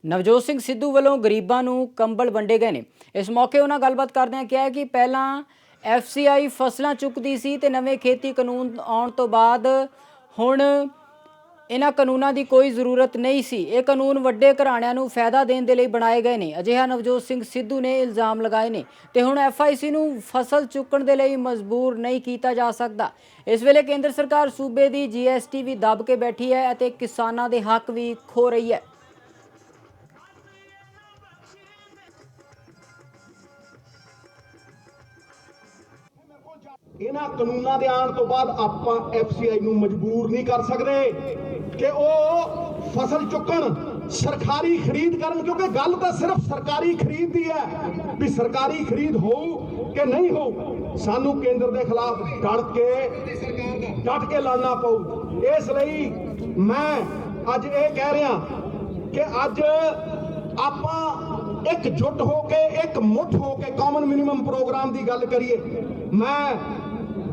ਨਵਜੋਤ ਸਿੰਘ ਸਿੱਧੂ ਵੱਲੋਂ ਗਰੀਬਾਂ ਨੂੰ ਕੰਬਲ ਵੰਡੇ ਗਏ ਨੇ। ਇਸ ਮੌਕੇ ਉਹਨਾਂ ਗੱਲਬਾਤ ਕਰਦਿਆਂ ਕਿਹਾ ਕਿ ਪਹਿਲਾਂ FCI ਫਸਲਾਂ ਚੁੱਕਦੀ ਸੀ ਤੇ ਨਵੇਂ ਖੇਤੀ ਕਾਨੂੰਨ ਆਉਣ ਤੋਂ ਬਾਅਦ ਹੁਣ ਇਹਨਾਂ ਕਾਨੂੰਨਾਂ ਦੀ ਕੋਈ ਜ਼ਰੂਰਤ ਨਹੀਂ ਸੀ। ਇਹ ਕਾਨੂੰਨ ਵੱਡੇ ਘਰਾਣਿਆਂ ਨੂੰ ਫਾਇਦਾ ਦੇਣ ਦੇ ਲਈ ਬਣਾਏ ਗਏ ਨੇ, ਅਜਿਹਾ ਨਵਜੋਤ ਸਿੰਘ ਸਿੱਧੂ ਨੇ ਇਲਜ਼ਾਮ ਲਗਾਏ ਨੇ। ਤੇ ਹੁਣ FIC ਨੂੰ ਫਸਲ ਚੁੱਕਣ ਦੇ ਲਈ ਮਜਬੂਰ ਨਹੀਂ ਕੀਤਾ ਜਾ ਸਕਦਾ। ਇਸ ਵੇਲੇ ਕੇਂਦਰ ਸਰਕਾਰ ਸੂਬੇ ਦੀ GST ਵੀ ਦੱਬ ਕੇ ਬੈਠੀ ਹੈ ਅਤੇ ਕਿਸਾਨਾਂ ਦੇ ਹੱਕ ਵੀ ਖੋ ਰਹੀ ਹੈ। ਇਹਨਾਂ ਕਾਨੂੰਨਾਂ ਦੇ ਆਉਣ ਤੋਂ ਬਾਅਦ ਆਪਾਂ FCI ਨੂੰ ਮਜਬੂਰ ਨਹੀਂ ਕਰ ਸਕਦੇ ਕਿ ਉਹ ਫਸਲ ਚੁੱਕਣ, ਸਰਕਾਰੀ ਖਰੀਦ ਕਰਨ, ਕਿਉਂਕਿ ਗੱਲ ਤਾਂ ਸਿਰਫ ਸਰਕਾਰੀ ਖਰੀਦ ਦੀ ਹੈ ਵੀ ਸਰਕਾਰੀ ਖਰੀਦ ਹੋਊ ਕਿ ਨਹੀਂ ਹੋਊ। ਸਾਨੂੰ ਕੇਂਦਰ ਦੇ ਖਿਲਾਫ ਡਟ ਕੇ ਲੜਨਾ ਪਊ। ਇਸ ਲਈ ਮੈਂ ਅੱਜ ਇਹ ਕਹਿ ਰਿਹਾ ਕਿ ਅੱਜ ਆਪਾਂ ਇਕਜੁੱਟ ਹੋ ਕੇ, ਇੱਕ ਮੁੱਠ ਹੋ ਕੇ ਕਾਮਨ ਮਿਨੀਮਮ ਪ੍ਰੋਗਰਾਮ ਦੀ ਗੱਲ ਕਰੀਏ। ਮੈਂ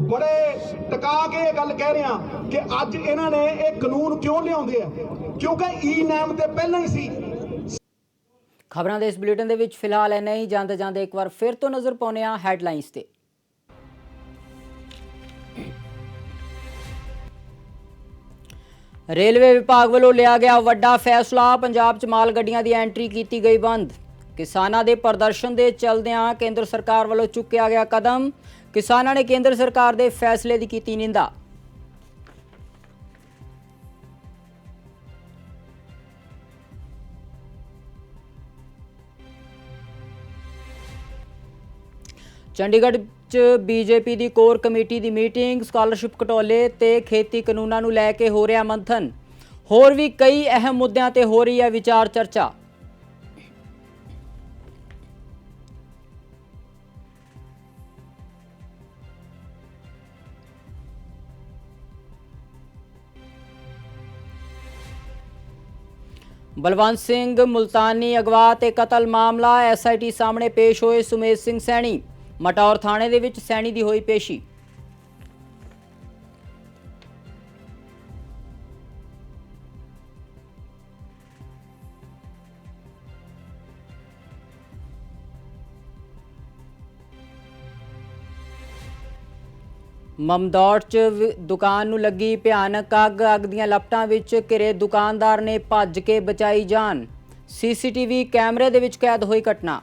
ਬੜੇ ਟਿਕਾ ਕੇ ਇਹ ਗੱਲ ਕਹਿ ਰਿਹਾ ਕਿ ਅੱਜ ਇਹਨਾਂ ਨੇ ਇਹ ਕਾਨੂੰਨ ਕਿਉਂ ਲਿਆਉਂਦੇ ਆ, ਕਿਉਂਕਿ ਈ-ਨੈਮ ਤੇ ਪਹਿਲਾਂ ਹੀ ਸੀ। ਖਬਰਾਂ ਦੇ ਇਸ ਬੁਲੇਟਿਨ ਦੇ ਵਿੱਚ ਫਿਲਹਾਲ ਇੰਨਾ ਹੀ। ਜਾਂਦੇ ਜਾਂਦੇ ਇੱਕ ਵਾਰ ਫਿਰ ਤੋਂ ਨਜ਼ਰ ਪਾਉਂਦੇ ਹਾਂ ਹੈਡਲਾਈਨਸ ਤੇ। ਰੇਲਵੇ ਵਿਭਾਗ ਵੱਲੋਂ ਲਿਆ ਗਿਆ ਵੱਡਾ ਫੈਸਲਾ, ਪੰਜਾਬ 'ਚ ਮਾਲ ਗੱਡੀਆਂ ਦੀ ਐਂਟਰੀ ਕੀਤੀ ਗਈ ਬੰਦ। ਕਿਸਾਨਾਂ ਦੇ ਪ੍ਰਦਰਸ਼ਨ ਦੇ ਚੱਲਦਿਆਂ ਕੇਂਦਰ ਸਰਕਾਰ ਵੱਲੋਂ ਚੁੱਕਿਆ ਗਿਆ ਕਦਮ। ਕਿਸਾਨਾਂ ਨੇ ਕੇਂਦਰ ਸਰਕਾਰ ਦੇ ਫੈਸਲੇ ਦੀ ਕੀਤੀ ਨਿੰਦਾ। ਚੰਡੀਗੜ੍ਹ 'ਚ BJP ਦੀ ਕੋਰ ਕਮੇਟੀ ਦੀ ਮੀਟਿੰਗ। ਸਕਾਲਰਸ਼ਿਪ ਘਟੋਲੇ ਤੇ ਖੇਤੀ ਕਾਨੂੰਨਾਂ ਨੂੰ ਲੈ ਕੇ ਹੋ ਰਿਹਾ ਮੰਥਨ। ਹੋਰ ਵੀ ਕਈ ਅਹਿਮ ਮੁੱਦਿਆਂ ਤੇ ਹੋ ਰਹੀ ਹੈ ਵਿਚਾਰ ਚਰਚਾ। ਬਲਵੰਤ ਸਿੰਘ ਮੁਲਤਾਨੀ ਅਗਵਾ ਤੇ ਕਤਲ ਮਾਮਲਾ SIT ਸਾਹਮਣੇ ਪੇਸ਼ ਹੋਏ ਸੁਮੇਧ ਸਿੰਘ ਸੈਣੀ। ਮਟੌਰ ਥਾਣੇ ਦੇ ਵਿੱਚ ਸੈਣੀ ਦੀ ਹੋਈ ਪੇਸ਼ੀ। ਮਮਦੌੜ 'ਚ ਦੁਕਾਨ ਨੂੰ ਲੱਗੀ ਭਿਆਨਕ ਅੱਗ ਦੀਆਂ ਲਪਟਾਂ ਵਿੱਚ ਘਿਰੇ ਦੁਕਾਨਦਾਰ ਨੇ ਭੱਜ ਕੇ ਬਚਾਈ ਜਾਨ। ਸੀਸੀਟੀਵੀ ਕੈਮਰੇ ਦੇ ਵਿੱਚ ਕੈਦ ਹੋਈ ਘਟਨਾ।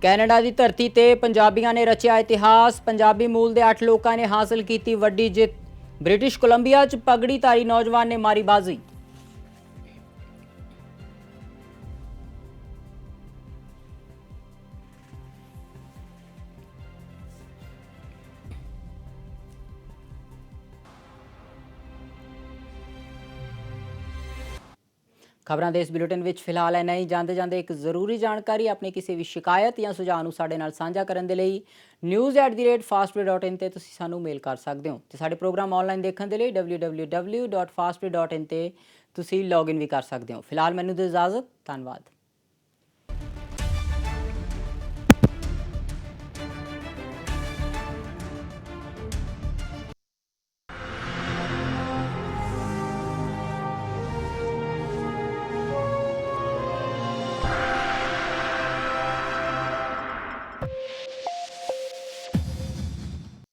ਕੈਨੇਡਾ ਦੀ ਧਰਤੀ ਤੇ ਪੰਜਾਬੀਆਂ ਨੇ ਰਚਿਆ ਇਤਿਹਾਸ। ਪੰਜਾਬੀ ਮੂਲ ਦੇ 8 ਲੋਕਾਂ ਨੇ ਹਾਸਲ ਕੀਤੀ ਵੱਡੀ ਜਿੱਤ। ਬ੍ਰਿਟਿਸ਼ ਕੋਲੰਬੀਆ 'ਚ ਪਗੜੀਧਾਰੀ ਨੌਜਵਾਨ ਨੇ ਮਾਰੀ ਬਾਜ਼ੀ। ਖਬਰਾਂ ਦੇ ਇਸ ਬੁਲੇਟਿਨ ਵਿੱਚ ਫਿਲਹਾਲ ਇੰਨਾ ਹੀ। ਜਾਂਦੇ ਜਾਂਦੇ ਇੱਕ ਜ਼ਰੂਰੀ ਜਾਣਕਾਰੀ, ਆਪਣੀ ਕਿਸੇ ਵੀ ਸ਼ਿਕਾਇਤ ਜਾਂ ਸੁਝਾਅ ਨੂੰ ਸਾਡੇ ਨਾਲ ਸਾਂਝਾ ਕਰਨ ਦੇ ਲਈ news@fastway.in ਤੇ ਤੁਸੀਂ ਸਾਨੂੰ ਮੇਲ ਕਰ ਸਕਦੇ ਹੋ ਤੇ ਸਾਡੇ ਪ੍ਰੋਗਰਾਮ ਆਨਲਾਈਨ ਦੇਖਣ ਦੇ ਲਈ www.fastway.in ਤੇ ਤੁਸੀਂ ਲੌਗਇਨ ਵੀ ਕਰ ਸਕਦੇ ਹੋ। ਫਿਲਹਾਲ ਮੈਨੂੰ ਦਿਓ ਇਜਾਜ਼ਤ। ਧੰਨਵਾਦ।